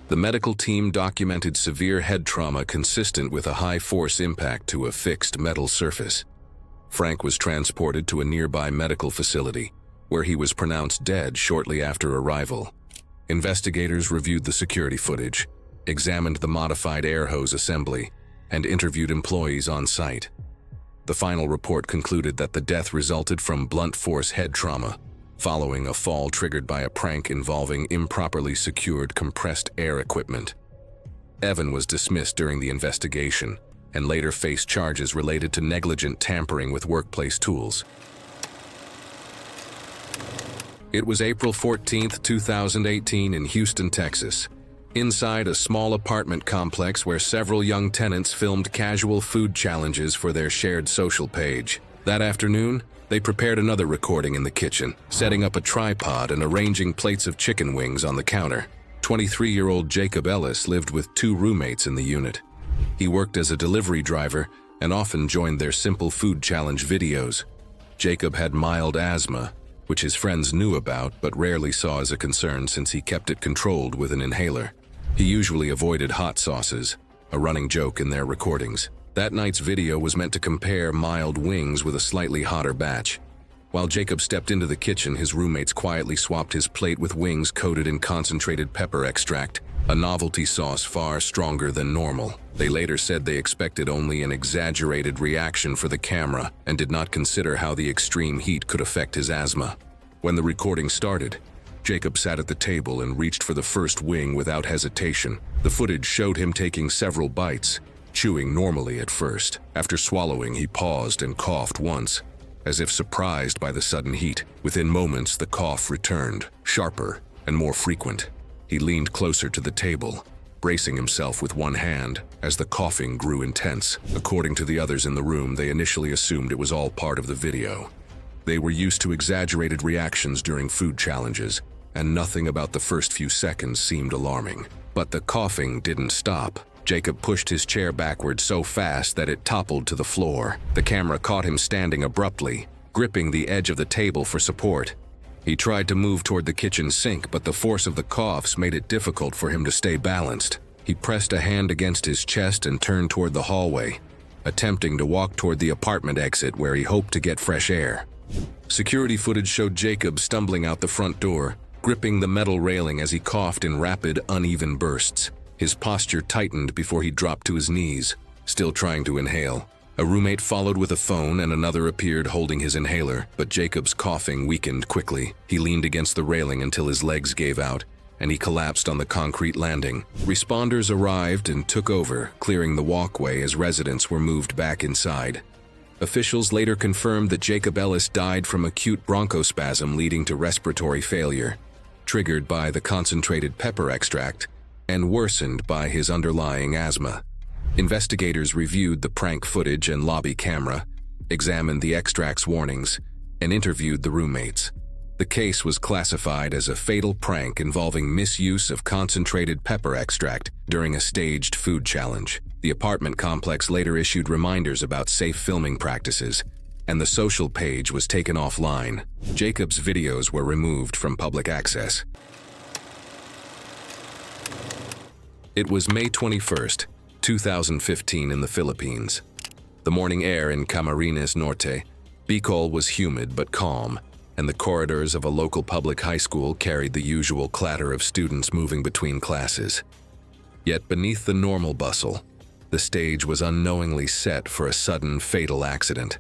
The medical team documented severe head trauma consistent with a high-force impact to a fixed metal surface. Frank was transported to a nearby medical facility, where he was pronounced dead shortly after arrival. Investigators reviewed the security footage, examined the modified air hose assembly, and interviewed employees on site. The final report concluded that the death resulted from blunt force head trauma, following a fall triggered by a prank involving improperly secured compressed air equipment. Evan was dismissed during the investigation and later faced charges related to negligent tampering with workplace tools. It was April 14, 2018 in Houston, Texas, inside a small apartment complex where several young tenants filmed casual food challenges for their shared social page. That afternoon, they prepared another recording in the kitchen, setting up a tripod and arranging plates of chicken wings on the counter. 23-year-old Jacob Ellis lived with 2 roommates in the unit. He worked as a delivery driver and often joined their simple food challenge videos. Jacob had mild asthma, which his friends knew about but rarely saw as a concern since he kept it controlled with an inhaler. He usually avoided hot sauces, a running joke in their recordings. That night's video was meant to compare mild wings with a slightly hotter batch. While Jacob stepped into the kitchen, his roommates quietly swapped his plate with wings coated in concentrated pepper extract, a novelty sauce far stronger than normal. They later said they expected only an exaggerated reaction for the camera and did not consider how the extreme heat could affect his asthma. When the recording started, Jacob sat at the table and reached for the first wing without hesitation. The footage showed him taking several bites, chewing normally at first. After swallowing, he paused and coughed once, as if surprised by the sudden heat. Within moments, the cough returned, sharper and more frequent. He leaned closer to the table, bracing himself with one hand as the coughing grew intense. According to the others in the room, they initially assumed it was all part of the video. They were used to exaggerated reactions during food challenges, and nothing about the first few seconds seemed alarming. But the coughing didn't stop. Jacob pushed his chair backward so fast that it toppled to the floor. The camera caught him standing abruptly, gripping the edge of the table for support. He tried to move toward the kitchen sink, but the force of the coughs made it difficult for him to stay balanced. He pressed a hand against his chest and turned toward the hallway, attempting to walk toward the apartment exit where he hoped to get fresh air. Security footage showed Jacob stumbling out the front door, gripping the metal railing as he coughed in rapid, uneven bursts. His posture tightened before he dropped to his knees, still trying to inhale. A roommate followed with a phone and another appeared holding his inhaler, but Jacob's coughing weakened quickly. He leaned against the railing until his legs gave out, and he collapsed on the concrete landing. Responders arrived and took over, clearing the walkway as residents were moved back inside. Officials later confirmed that Jacob Ellis died from acute bronchospasm leading to respiratory failure, triggered by the concentrated pepper extract, and worsened by his underlying asthma. Investigators reviewed the prank footage and lobby camera, examined the extract's warnings, and interviewed the roommates. The case was classified as a fatal prank involving misuse of concentrated pepper extract during a staged food challenge. The apartment complex later issued reminders about safe filming practices, and the social page was taken offline. Jacob's videos were removed from public access. It was May 21st, 2015 in the Philippines. The morning air in Camarines Norte, Bicol, was humid but calm, and the corridors of a local public high school carried the usual clatter of students moving between classes. Yet beneath the normal bustle, the stage was unknowingly set for a sudden fatal accident.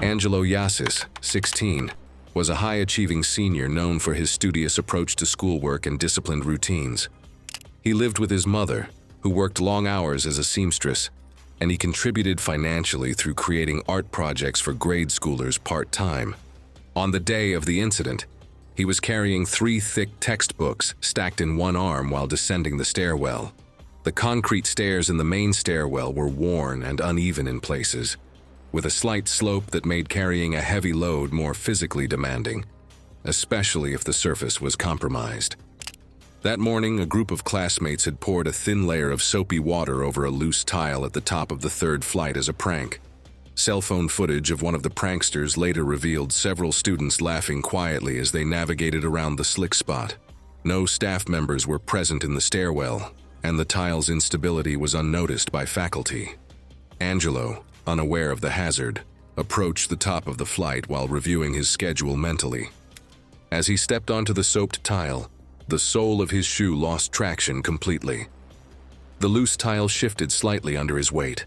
Angelo Yasis, 16, was a high-achieving senior known for his studious approach to schoolwork and disciplined routines. He lived with his mother, who worked long hours as a seamstress, and he contributed financially through creating art projects for grade schoolers part-time. On the day of the incident, he was carrying 3 thick textbooks stacked in one arm while descending the stairwell. The concrete stairs in the main stairwell were worn and uneven in places, with a slight slope that made carrying a heavy load more physically demanding, especially if the surface was compromised. That morning, a group of classmates had poured a thin layer of soapy water over a loose tile at the top of the 3rd flight as a prank. Cell phone footage of one of the pranksters later revealed several students laughing quietly as they navigated around the slick spot. No staff members were present in the stairwell, and the tile's instability was unnoticed by faculty. Angelo, unaware of the hazard, approached the top of the flight while reviewing his schedule mentally. As he stepped onto the soaped tile, the sole of his shoe lost traction completely. The loose tile shifted slightly under his weight,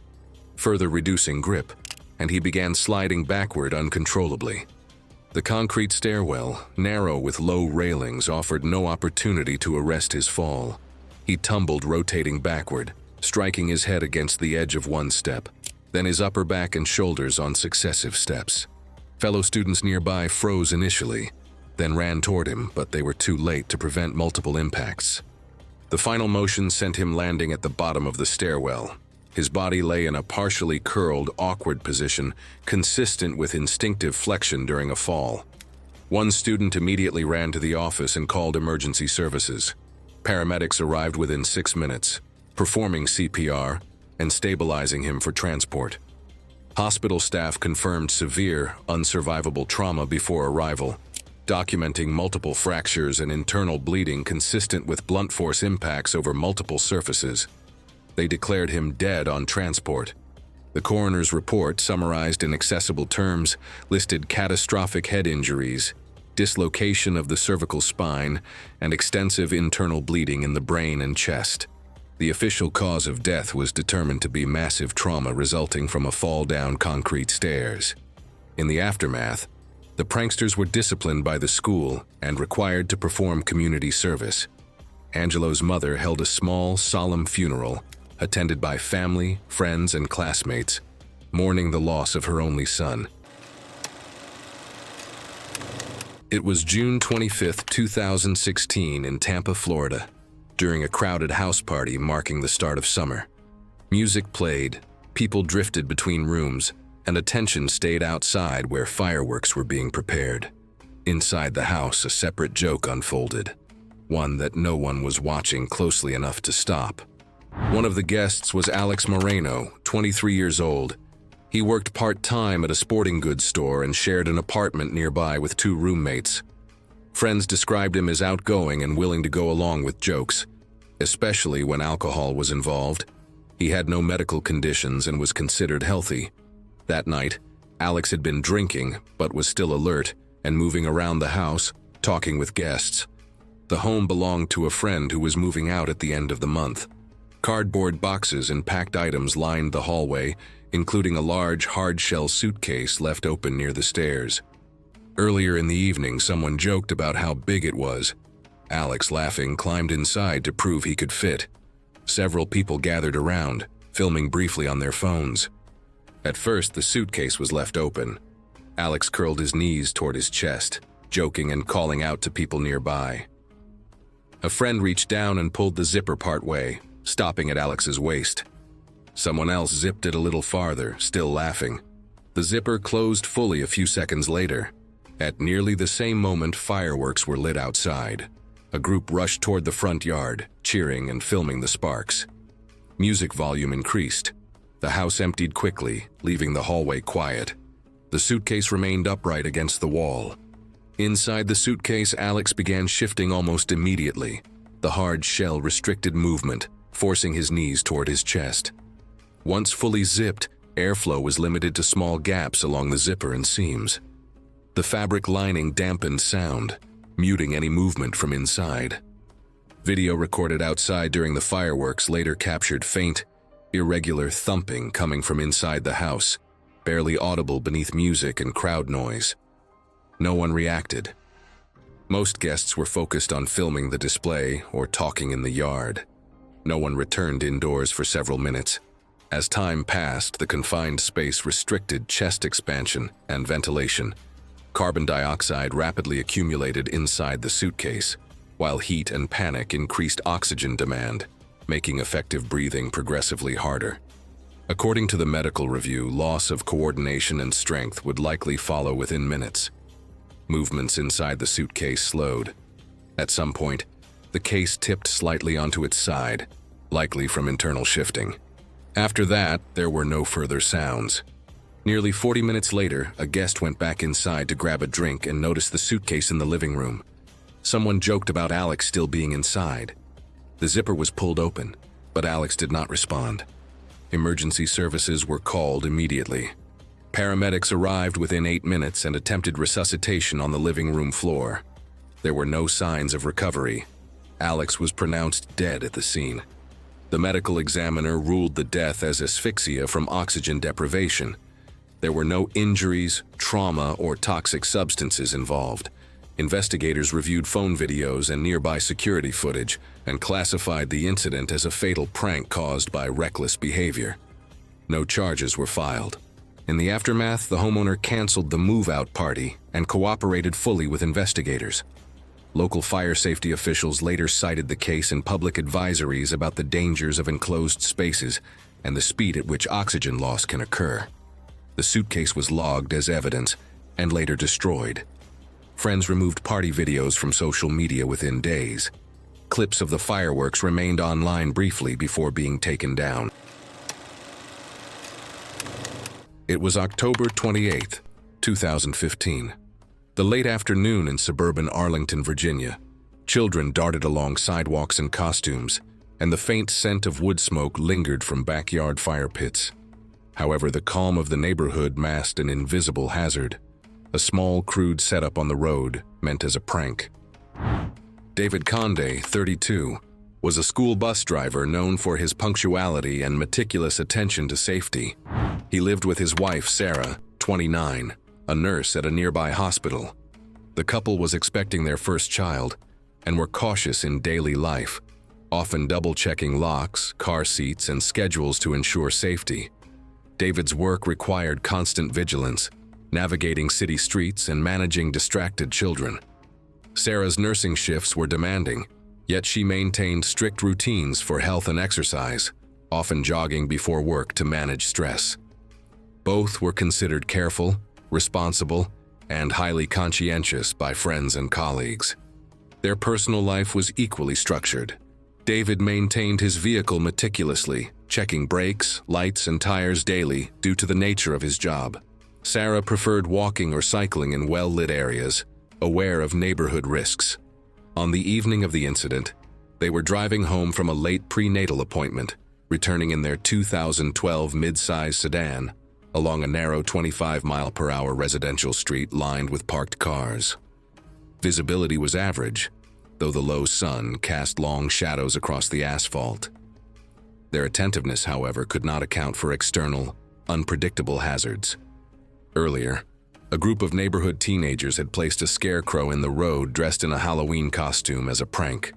further reducing grip, and he began sliding backward uncontrollably. The concrete stairwell, narrow with low railings, offered no opportunity to arrest his fall. He tumbled, rotating backward, striking his head against the edge of one step, then his upper back and shoulders on successive steps. Fellow students nearby froze initially, then ran toward him, but they were too late to prevent multiple impacts. The final motion sent him landing at the bottom of the stairwell, His body lay in a partially curled, awkward position, consistent with instinctive flexion during a fall. One student immediately ran to the office and called emergency services. Paramedics arrived within 6 minutes, performing CPR and stabilizing him for transport. Hospital staff confirmed severe, unsurvivable trauma before arrival, documenting multiple fractures and internal bleeding consistent with blunt force impacts over multiple surfaces. They declared him dead on transport. The coroner's report, summarized in accessible terms, listed catastrophic head injuries, dislocation of the cervical spine, and extensive internal bleeding in the brain and chest. The official cause of death was determined to be massive trauma resulting from a fall down concrete stairs. In the aftermath, the pranksters were disciplined by the school and required to perform community service. Angelo's mother held a small, solemn funeral, attended by family, friends, and classmates, mourning the loss of her only son. It was June 25, 2016 in Tampa, Florida, during a crowded house party marking the start of summer. Music played, people drifted between rooms, and attention stayed outside where fireworks were being prepared. Inside the house, a separate joke unfolded, one that no one was watching closely enough to stop. One of the guests was Alex Moreno, 23 years old. He worked part-time at a sporting goods store and shared an apartment nearby with 2 roommates. Friends described him as outgoing and willing to go along with jokes, especially when alcohol was involved. He had no medical conditions and was considered healthy. That night, Alex had been drinking but was still alert and moving around the house, talking with guests. The home belonged to a friend who was moving out at the end of the month. Cardboard boxes and packed items lined the hallway, including a large hard-shell suitcase left open near the stairs. Earlier in the evening, someone joked about how big it was. Alex, laughing, climbed inside to prove he could fit. Several people gathered around, filming briefly on their phones. At first, the suitcase was left open. Alex curled his knees toward his chest, joking and calling out to people nearby. A friend reached down and pulled the zipper partway, stopping at Alex's waist. Someone else zipped it a little farther, still laughing. The zipper closed fully a few seconds later. At nearly the same moment, fireworks were lit outside. A group rushed toward the front yard, cheering and filming the sparks. Music volume increased. The house emptied quickly, leaving the hallway quiet. The suitcase remained upright against the wall. Inside the suitcase, Alex began shifting almost immediately. The hard shell restricted movement, forcing his knees toward his chest. Once fully zipped, airflow was limited to small gaps along the zipper and seams. The fabric lining dampened sound, muting any movement from inside. Video recorded outside during the fireworks later captured faint, irregular thumping coming from inside the house, barely audible beneath music and crowd noise. No one reacted. Most guests were focused on filming the display or talking in the yard. No one returned indoors for several minutes. As time passed, the confined space restricted chest expansion and ventilation. Carbon dioxide rapidly accumulated inside the suitcase, while heat and panic increased oxygen demand, making effective breathing progressively harder. According to the medical review, loss of coordination and strength would likely follow within minutes. Movements inside the suitcase slowed. At some point, the case tipped slightly onto its side, likely from internal shifting. After that, there were no further sounds. Nearly 40 minutes later, a guest went back inside to grab a drink and noticed the suitcase in the living room. Someone joked about Alex still being inside. The zipper was pulled open, but Alex did not respond. Emergency services were called immediately. Paramedics arrived within 8 minutes and attempted resuscitation on the living room floor. There were no signs of recovery. Alex was pronounced dead at the scene. The medical examiner ruled the death as asphyxia from oxygen deprivation. There were no injuries, trauma, or toxic substances involved. Investigators reviewed phone videos and nearby security footage and classified the incident as a fatal prank caused by reckless behavior. No charges were filed. In the aftermath, the homeowner canceled the move-out party and cooperated fully with investigators. Local fire safety officials later cited the case in public advisories about the dangers of enclosed spaces, and the speed at which oxygen loss can occur. The suitcase was logged as evidence and later destroyed. Friends removed party videos from social media within days. Clips of the fireworks remained online briefly before being taken down. It was October 28, 2015. The late afternoon in suburban Arlington, Virginia. Children darted along sidewalks in costumes, and the faint scent of wood smoke lingered from backyard fire pits. However, the calm of the neighborhood masked an invisible hazard, a small, crude setup on the road meant as a prank. David Conde, 32, was a school bus driver known for his punctuality and meticulous attention to safety. He lived with his wife, Sarah, 29, a nurse at a nearby hospital. The couple was expecting their first child and were cautious in daily life, often double-checking locks, car seats, and schedules to ensure safety. David's work required constant vigilance, navigating city streets and managing distracted children. Sarah's nursing shifts were demanding, yet she maintained strict routines for health and exercise, often jogging before work to manage stress. Both were considered careful, responsible, and highly conscientious by friends and colleagues. Their personal life was equally structured. David maintained his vehicle meticulously, checking brakes, lights, and tires daily due to the nature of his job. Sarah preferred walking or cycling in well-lit areas, aware of neighborhood risks. On the evening of the incident, they were driving home from a late prenatal appointment, returning in their 2012 mid-size sedan along a narrow 25-mile-per-hour residential street lined with parked cars. Visibility was average, though the low sun cast long shadows across the asphalt. Their attentiveness, however, could not account for external, unpredictable hazards. Earlier, a group of neighborhood teenagers had placed a scarecrow in the road dressed in a Halloween costume as a prank.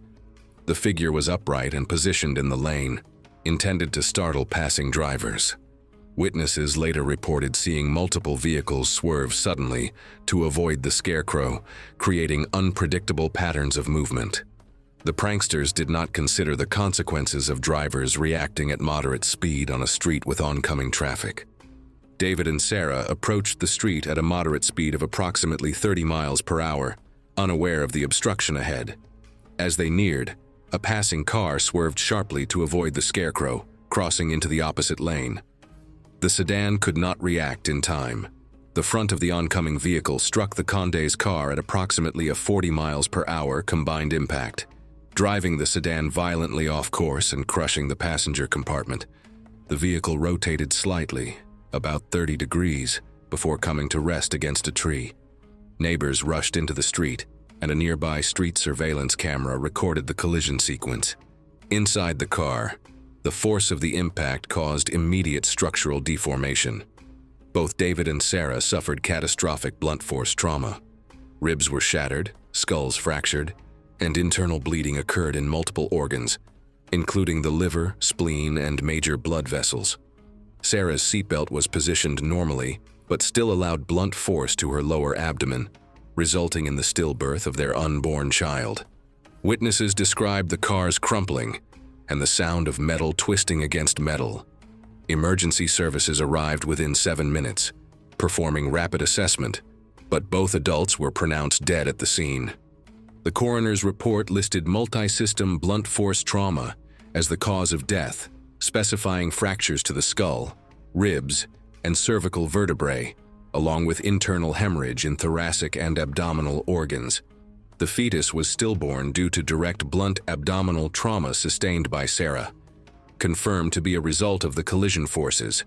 The figure was upright and positioned in the lane, intended to startle passing drivers. Witnesses later reported seeing multiple vehicles swerve suddenly to avoid the scarecrow, creating unpredictable patterns of movement. The pranksters did not consider the consequences of drivers reacting at moderate speed on a street with oncoming traffic. David and Sarah approached the street at a moderate speed of approximately 30 miles per hour, unaware of the obstruction ahead. As they neared, a passing car swerved sharply to avoid the scarecrow, crossing into the opposite lane. The sedan could not react in time. The front of the oncoming vehicle struck the Conde's car at approximately a 40 miles per hour combined impact, driving the sedan violently off course and crushing the passenger compartment. The vehicle rotated slightly, about 30 degrees, before coming to rest against a tree. Neighbors rushed into the street, and a nearby street surveillance camera recorded the collision sequence. Inside the car, the force of the impact caused immediate structural deformation. Both David and Sarah suffered catastrophic blunt force trauma. Ribs were shattered, skulls fractured, and internal bleeding occurred in multiple organs, including the liver, spleen, and major blood vessels. Sarah's seatbelt was positioned normally, but still allowed blunt force to her lower abdomen, resulting in the stillbirth of their unborn child. Witnesses described the car's crumpling and the sound of metal twisting against metal. Emergency services arrived within 7 minutes, performing rapid assessment, but both adults were pronounced dead at the scene. The coroner's report listed multi-system blunt force trauma as the cause of death, specifying fractures to the skull, ribs, and cervical vertebrae, along with internal hemorrhage in thoracic and abdominal organs. The fetus was stillborn due to direct blunt abdominal trauma sustained by Sarah, confirmed to be a result of the collision forces.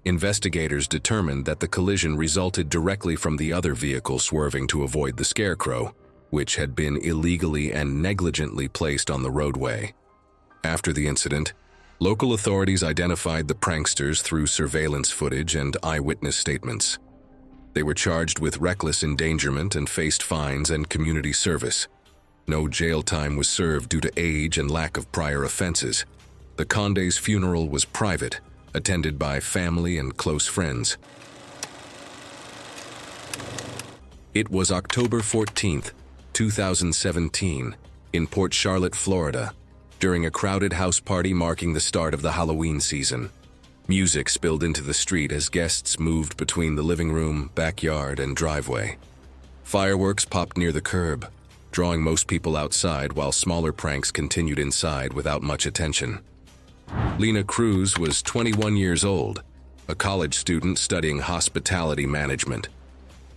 Investigators determined that the collision resulted directly from the other vehicle swerving to avoid the scarecrow, which had been illegally and negligently placed on the roadway. After the incident, local authorities identified the pranksters through surveillance footage and eyewitness statements. They were charged with reckless endangerment and faced fines and community service. No jail time was served due to age and lack of prior offenses. The Conde's funeral was private, attended by family and close friends. It was October 14th, 2017, in Port Charlotte, Florida, during a crowded house party marking the start of the Halloween season. Music spilled into the street as guests moved between the living room, backyard, and driveway. Fireworks popped near the curb, drawing most people outside while smaller pranks continued inside without much attention. Lena Cruz was 21 years old, a college student studying hospitality management.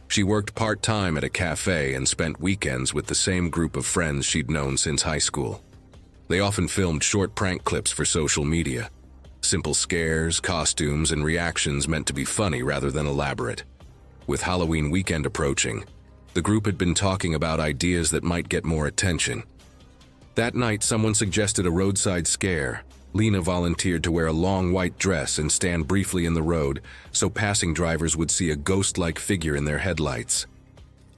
She worked part-time at a cafe and spent weekends with the same group of friends she'd known since high school. They often filmed short prank clips for social media. Simple scares, costumes, and reactions meant to be funny rather than elaborate. With Halloween weekend approaching, the group had been talking about ideas that might get more attention. That night, someone suggested a roadside scare. Lena volunteered to wear a long white dress and stand briefly in the road so passing drivers would see a ghost-like figure in their headlights.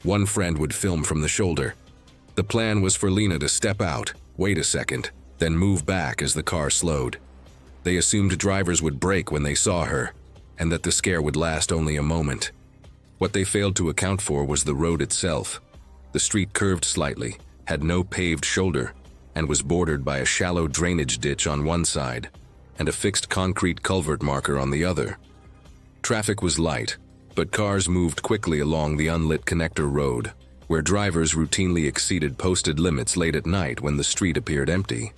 One friend would film from the shoulder. The plan was for Lena to step out, wait a second, then move back as the car slowed. They assumed drivers would brake when they saw her, and that the scare would last only a moment. What they failed to account for was the road itself. The street curved slightly, had no paved shoulder, and was bordered by a shallow drainage ditch on one side and a fixed concrete culvert marker on the other. Traffic was light, but cars moved quickly along the unlit connector road, where drivers routinely exceeded posted limits late at night when the street appeared empty.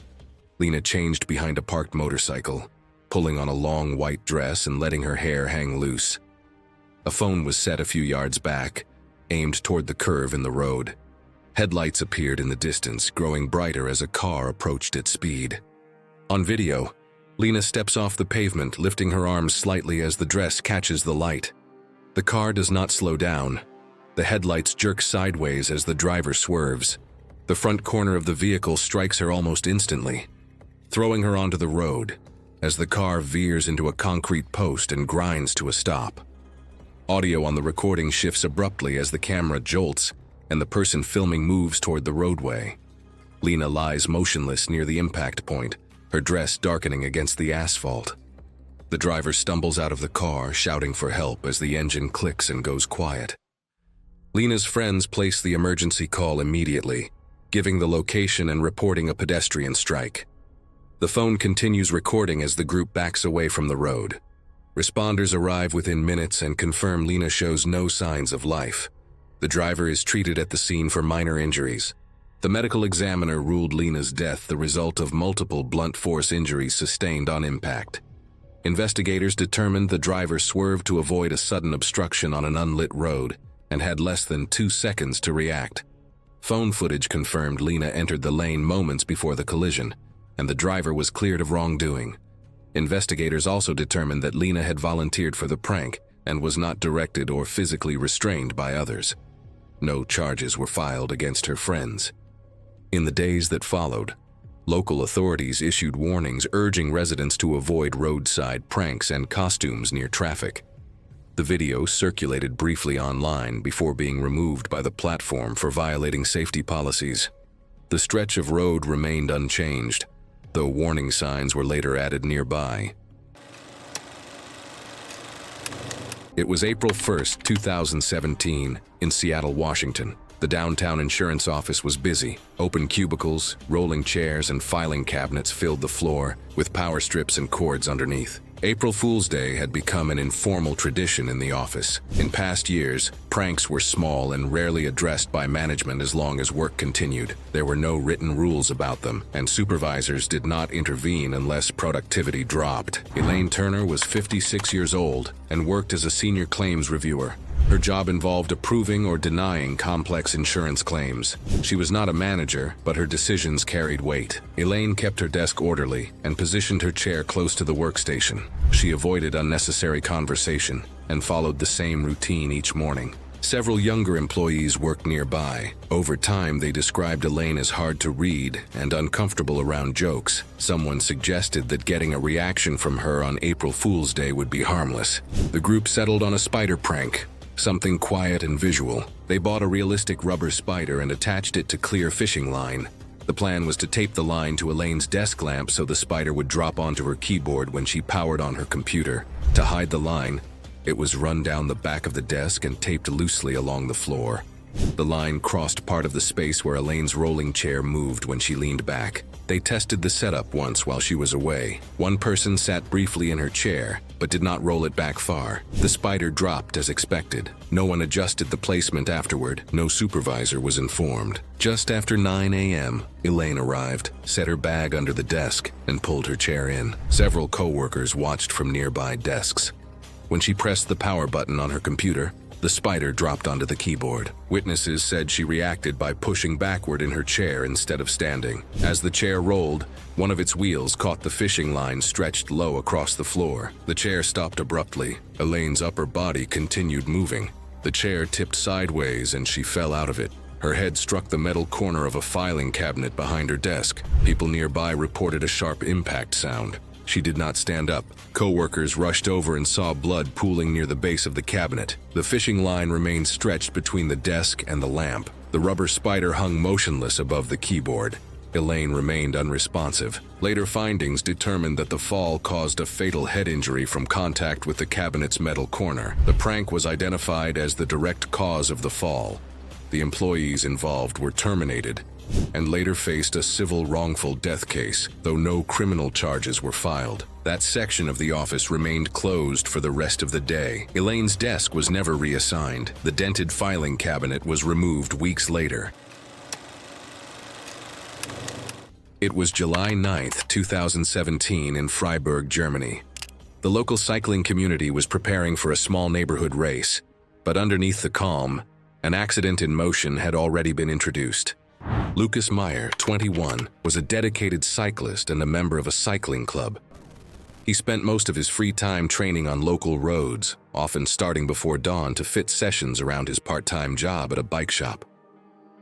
Lena changed behind a parked motorcycle, pulling on a long white dress and letting her hair hang loose. A phone was set a few yards back, aimed toward the curve in the road. Headlights appeared in the distance, growing brighter as a car approached its speed. On video, Lena steps off the pavement, lifting her arms slightly as the dress catches the light. The car does not slow down. The headlights jerk sideways as the driver swerves. The front corner of the vehicle strikes her almost instantly, throwing her onto the road as the car veers into a concrete post and grinds to a stop. Audio on the recording shifts abruptly as the camera jolts and the person filming moves toward the roadway. Lena lies motionless near the impact point, her dress darkening against the asphalt. The driver stumbles out of the car, shouting for help as the engine clicks and goes quiet. Lena's friends place the emergency call immediately, giving the location and reporting a pedestrian strike. The phone continues recording as the group backs away from the road. Responders arrive within minutes and confirm Lena shows no signs of life. The driver is treated at the scene for minor injuries. The medical examiner ruled Lena's death the result of multiple blunt force injuries sustained on impact. Investigators determined the driver swerved to avoid a sudden obstruction on an unlit road and had less than 2 seconds to react. Phone footage confirmed Lena entered the lane moments before the collision, and the driver was cleared of wrongdoing. Investigators also determined that Lena had volunteered for the prank and was not directed or physically restrained by others. No charges were filed against her friends. In the days that followed, local authorities issued warnings urging residents to avoid roadside pranks and costumes near traffic. The video circulated briefly online before being removed by the platform for violating safety policies. The stretch of road remained unchanged, though warning signs were later added nearby. It was April 1st, 2017, in Seattle, Washington. The downtown insurance office was busy. Open cubicles, rolling chairs, and filing cabinets filled the floor, with power strips and cords underneath. April Fool's Day had become an informal tradition in the office. In past years, pranks were small and rarely addressed by management as long as work continued. There were no written rules about them, and supervisors did not intervene unless productivity dropped. Elaine Turner was 56 years old and worked as a senior claims reviewer. Her job involved approving or denying complex insurance claims. She was not a manager, but her decisions carried weight. Elaine kept her desk orderly and positioned her chair close to the workstation. She avoided unnecessary conversation and followed the same routine each morning. Several younger employees worked nearby. Over time, they described Elaine as hard to read and uncomfortable around jokes. Someone suggested that getting a reaction from her on April Fool's Day would be harmless. The group settled on a spider prank, something quiet and visual. They bought a realistic rubber spider and attached it to clear fishing line. The plan was to tape the line to Elaine's desk lamp so the spider would drop onto her keyboard when she powered on her computer. To hide the line, it was run down the back of the desk and taped loosely along the floor. The line crossed part of the space where Elaine's rolling chair moved when she leaned back. They tested the setup once while she was away. One person sat briefly in her chair, but did not roll it back far. The spider dropped as expected. No one adjusted the placement afterward. No supervisor was informed. Just after 9 a.m., Elaine arrived, set her bag under the desk, and pulled her chair in. Several co-workers watched from nearby desks. When she pressed the power button on her computer, the spider dropped onto the keyboard. Witnesses said she reacted by pushing backward in her chair instead of standing. As the chair rolled, one of its wheels caught the fishing line stretched low across the floor. The chair stopped abruptly. Elaine's upper body continued moving. The chair tipped sideways and she fell out of it. Her head struck the metal corner of a filing cabinet behind her desk. People nearby reported a sharp impact sound. She did not stand up. Co-workers rushed over and saw blood pooling near the base of the cabinet. The fishing line remained stretched between the desk and the lamp. The rubber spider hung motionless above the keyboard. Elaine remained unresponsive. Later findings determined that the fall caused a fatal head injury from contact with the cabinet's metal corner. The prank was identified as the direct cause of the fall. The employees involved were terminated and later faced a civil wrongful death case, though no criminal charges were filed. That section of the office remained closed for the rest of the day. Elaine's desk was never reassigned. The dented filing cabinet was removed weeks later. It was July 9, 2017 in Freiburg, Germany. The local cycling community was preparing for a small neighborhood race, but underneath the calm, an accident in motion had already been introduced. Lucas Meyer, 21, was a dedicated cyclist and a member of a cycling club. He spent most of his free time training on local roads, often starting before dawn to fit sessions around his part-time job at a bike shop.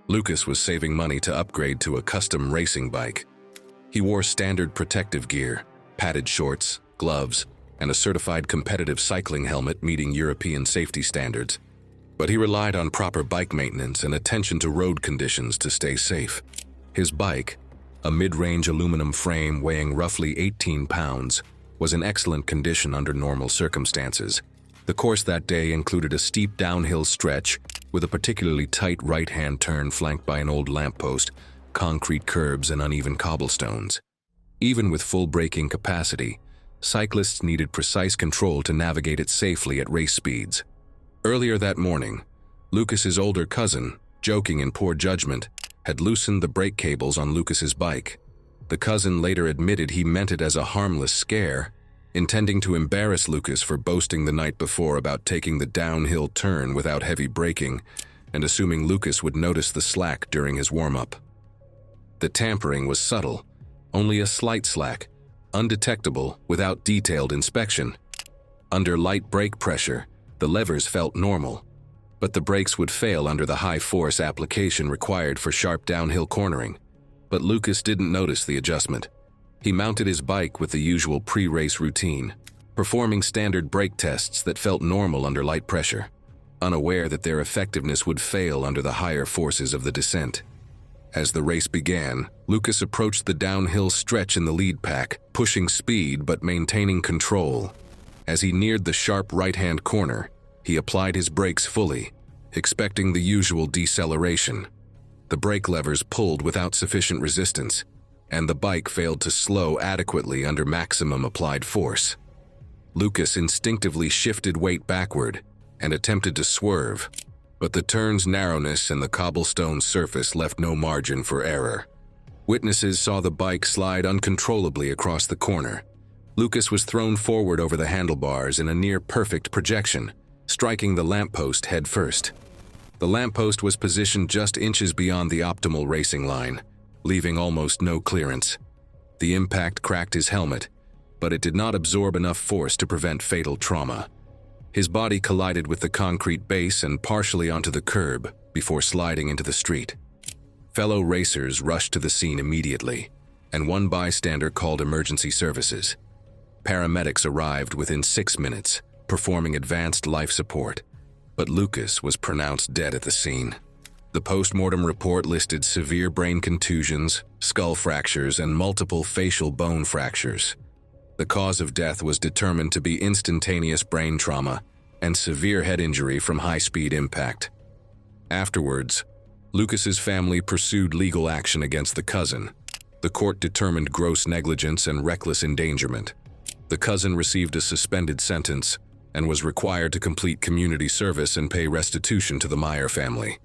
Lucas was saving money to upgrade to a custom racing bike. He wore standard protective gear, padded shorts, gloves, and a certified competitive cycling helmet meeting European safety standards. But he relied on proper bike maintenance and attention to road conditions to stay safe. His bike, a mid-range aluminum frame weighing roughly 18 pounds, was in excellent condition under normal circumstances. The course that day included a steep downhill stretch with a particularly tight right-hand turn flanked by an old lamppost, concrete curbs, and uneven cobblestones. Even with full braking capacity, cyclists needed precise control to navigate it safely at race speeds. Earlier that morning, Lucas's older cousin, joking in poor judgment, had loosened the brake cables on Lucas's bike. The cousin later admitted he meant it as a harmless scare, intending to embarrass Lucas for boasting the night before about taking the downhill turn without heavy braking and assuming Lucas would notice the slack during his warm-up. The tampering was subtle, only a slight slack, undetectable without detailed inspection. Under light brake pressure, the levers felt normal, but the brakes would fail under the high-force application required for sharp downhill cornering. But Lucas didn't notice the adjustment. He mounted his bike with the usual pre-race routine, performing standard brake tests that felt normal under light pressure, unaware that their effectiveness would fail under the higher forces of the descent. As the race began, Lucas approached the downhill stretch in the lead pack, pushing speed but maintaining control. As he neared the sharp right-hand corner, he applied his brakes fully, expecting the usual deceleration. The brake levers pulled without sufficient resistance, and the bike failed to slow adequately under maximum applied force. Lucas instinctively shifted weight backward and attempted to swerve, but the turn's narrowness and the cobblestone surface left no margin for error. Witnesses saw the bike slide uncontrollably across the corner. Lucas was thrown forward over the handlebars in a near-perfect projection, striking the lamppost head first. The lamppost was positioned just inches beyond the optimal racing line, leaving almost no clearance. The impact cracked his helmet, but it did not absorb enough force to prevent fatal trauma. His body collided with the concrete base and partially onto the curb before sliding into the street. Fellow racers rushed to the scene immediately, and one bystander called emergency services. Paramedics arrived within 6 minutes, performing advanced life support, but Lucas was pronounced dead at the scene. The post-mortem report listed severe brain contusions, skull fractures, and multiple facial bone fractures. The cause of death was determined to be instantaneous brain trauma and severe head injury from high-speed impact. Afterwards, Lucas's family pursued legal action against the cousin. The court determined gross negligence and reckless endangerment. The cousin received a suspended sentence and was required to complete community service and pay restitution to the Meyer family.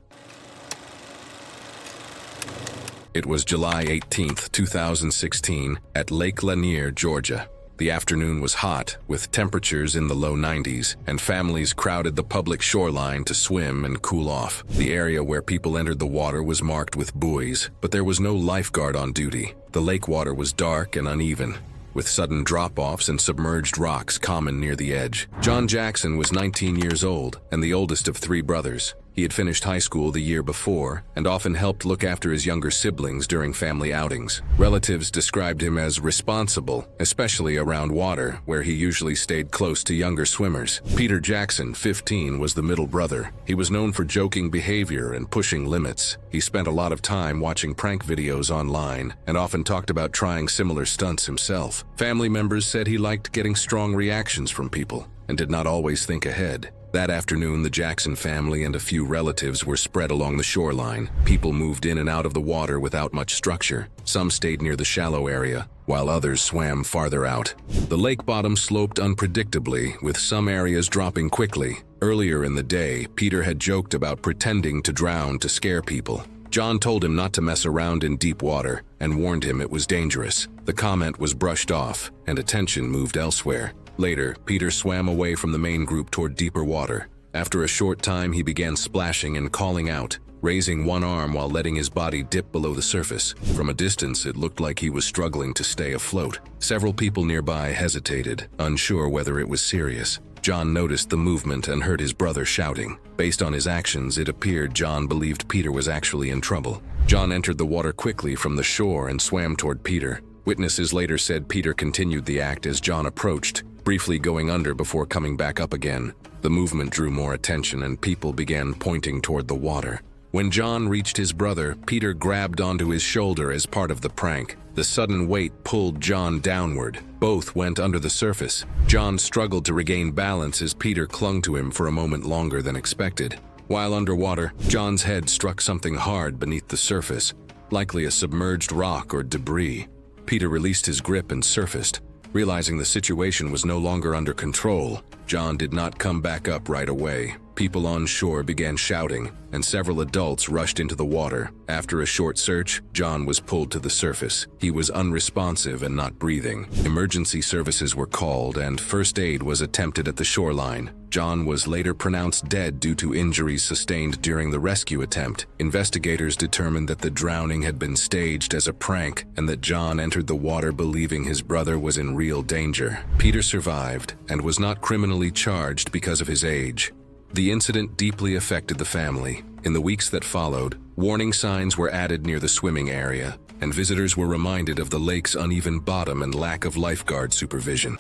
It was July 18, 2016, at Lake Lanier, Georgia. The afternoon was hot, with temperatures in the low 90s, and families crowded the public shoreline to swim and cool off. The area where people entered the water was marked with buoys, but there was no lifeguard on duty. The lake water was dark and uneven, with sudden drop-offs and submerged rocks common near the edge. John Jackson was 19 years old and the oldest of 3 brothers. He had finished high school the year before and often helped look after his younger siblings during family outings. Relatives described him as responsible, especially around water, where he usually stayed close to younger swimmers. Peter Jackson, 15, was the middle brother. He was known for joking behavior and pushing limits. He spent a lot of time watching prank videos online and often talked about trying similar stunts himself. Family members said he liked getting strong reactions from people and did not always think ahead. That afternoon, the Jackson family and a few relatives were spread along the shoreline. People moved in and out of the water without much structure. Some stayed near the shallow area, while others swam farther out. The lake bottom sloped unpredictably, with some areas dropping quickly. Earlier in the day, Peter had joked about pretending to drown to scare people. John told him not to mess around in deep water and warned him it was dangerous. The comment was brushed off, and attention moved elsewhere. Later, Peter swam away from the main group toward deeper water. After a short time, he began splashing and calling out, raising one arm while letting his body dip below the surface. From a distance, it looked like he was struggling to stay afloat. Several people nearby hesitated, unsure whether it was serious. John noticed the movement and heard his brother shouting. Based on his actions, it appeared John believed Peter was actually in trouble. John entered the water quickly from the shore and swam toward Peter. Witnesses later said Peter continued the act as John approached, briefly going under before coming back up again. The movement drew more attention and people began pointing toward the water. When John reached his brother, Peter grabbed onto his shoulder as part of the prank. The sudden weight pulled John downward. Both went under the surface. John struggled to regain balance as Peter clung to him for a moment longer than expected. While underwater, John's head struck something hard beneath the surface, likely a submerged rock or debris. Peter released his grip and surfaced. Realizing the situation was no longer under control, John did not come back up right away. People on shore began shouting, and several adults rushed into the water. After a short search, John was pulled to the surface. He was unresponsive and not breathing. Emergency services were called, and first aid was attempted at the shoreline. John was later pronounced dead due to injuries sustained during the rescue attempt. Investigators determined that the drowning had been staged as a prank and that John entered the water believing his brother was in real danger. Peter survived and was not criminally charged because of his age. The incident deeply affected the family. In the weeks that followed, warning signs were added near the swimming area, and visitors were reminded of the lake's uneven bottom and lack of lifeguard supervision.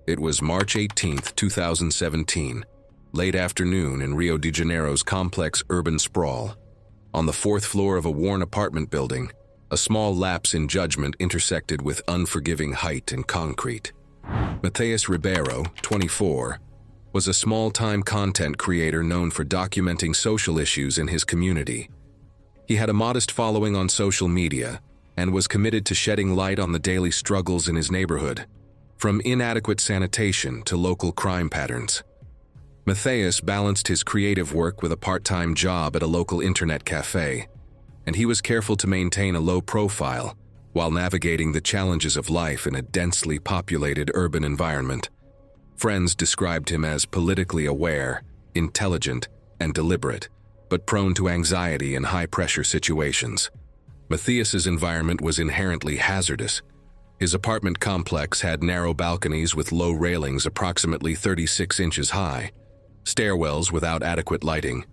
It was March 18, 2017, late afternoon in Rio de Janeiro's complex urban sprawl. On the 4th floor of a worn apartment building, a small lapse in judgment intersected with unforgiving height and concrete. Matheus Ribeiro, 24, was a small-time content creator known for documenting social issues in his community. He had a modest following on social media and was committed to shedding light on the daily struggles in his neighborhood, from inadequate sanitation to local crime patterns. Matheus balanced his creative work with a part-time job at a local internet cafe, and he was careful to maintain a low profile while navigating the challenges of life in a densely populated urban environment. Friends described him as politically aware, intelligent, and deliberate, but prone to anxiety in high-pressure situations. Matheus's environment was inherently hazardous. His apartment complex had narrow balconies with low railings approximately 36 inches high, stairwells without adequate lighting,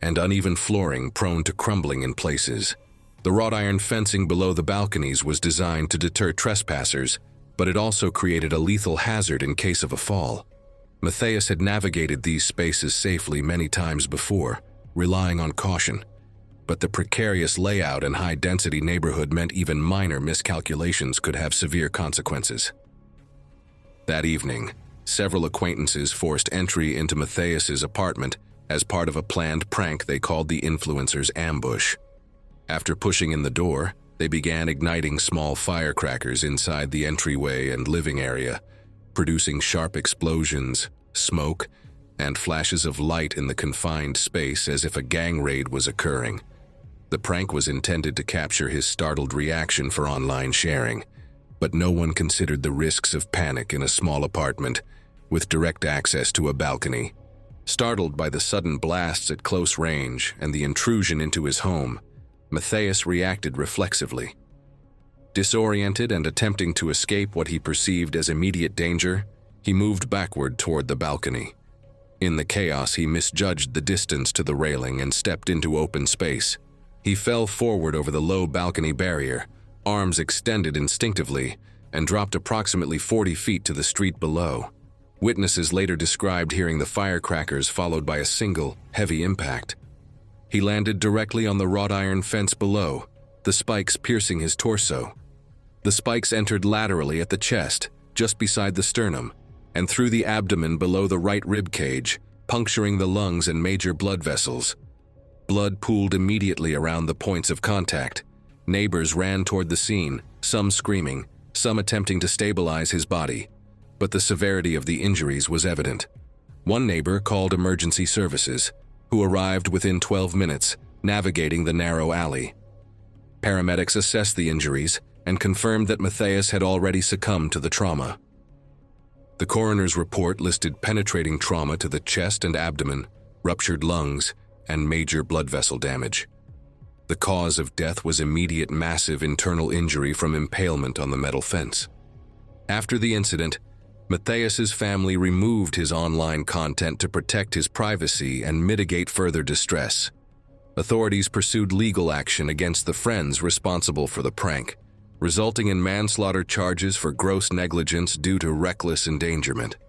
and uneven flooring prone to crumbling in places. The wrought iron fencing below the balconies was designed to deter trespassers, but it also created a lethal hazard in case of a fall. Matheus had navigated these spaces safely many times before, relying on caution, but the precarious layout and high-density neighborhood meant even minor miscalculations could have severe consequences. That evening, Several acquaintances forced entry into Matthias's apartment as part of a planned prank they called the influencer's ambush. After pushing in the door, they began igniting small firecrackers inside the entryway and living area, producing sharp explosions, smoke, and flashes of light in the confined space as if a gang raid was occurring. The prank was intended to capture his startled reaction for online sharing, but no one considered the risks of panic in a small apartment with direct access to a balcony. Startled by the sudden blasts at close range and the intrusion into his home, Matthias reacted reflexively. Disoriented and attempting to escape what he perceived as immediate danger, he moved backward toward the balcony. In the chaos, he misjudged the distance to the railing and stepped into open space. He fell forward over the low balcony barrier, arms extended instinctively, and dropped approximately 40 feet to the street below. Witnesses later described hearing the firecrackers followed by a single, heavy impact. He landed directly on the wrought iron fence below, the spikes piercing his torso. The spikes entered laterally at the chest, just beside the sternum, and through the abdomen below the right rib cage, puncturing the lungs and major blood vessels. Blood pooled immediately around the points of contact. Neighbors ran toward the scene, some screaming, some attempting to stabilize his body. But the severity of the injuries was evident. One neighbor called emergency services, who arrived within 12 minutes, navigating the narrow alley. Paramedics assessed the injuries and confirmed that Matthias had already succumbed to the trauma. The coroner's report listed penetrating trauma to the chest and abdomen, ruptured lungs, and major blood vessel damage. The cause of death was immediate massive internal injury from impalement on the metal fence. After the incident, Matthias's family removed his online content to protect his privacy and mitigate further distress. Authorities pursued legal action against the friends responsible for the prank, resulting in manslaughter charges for gross negligence due to reckless endangerment.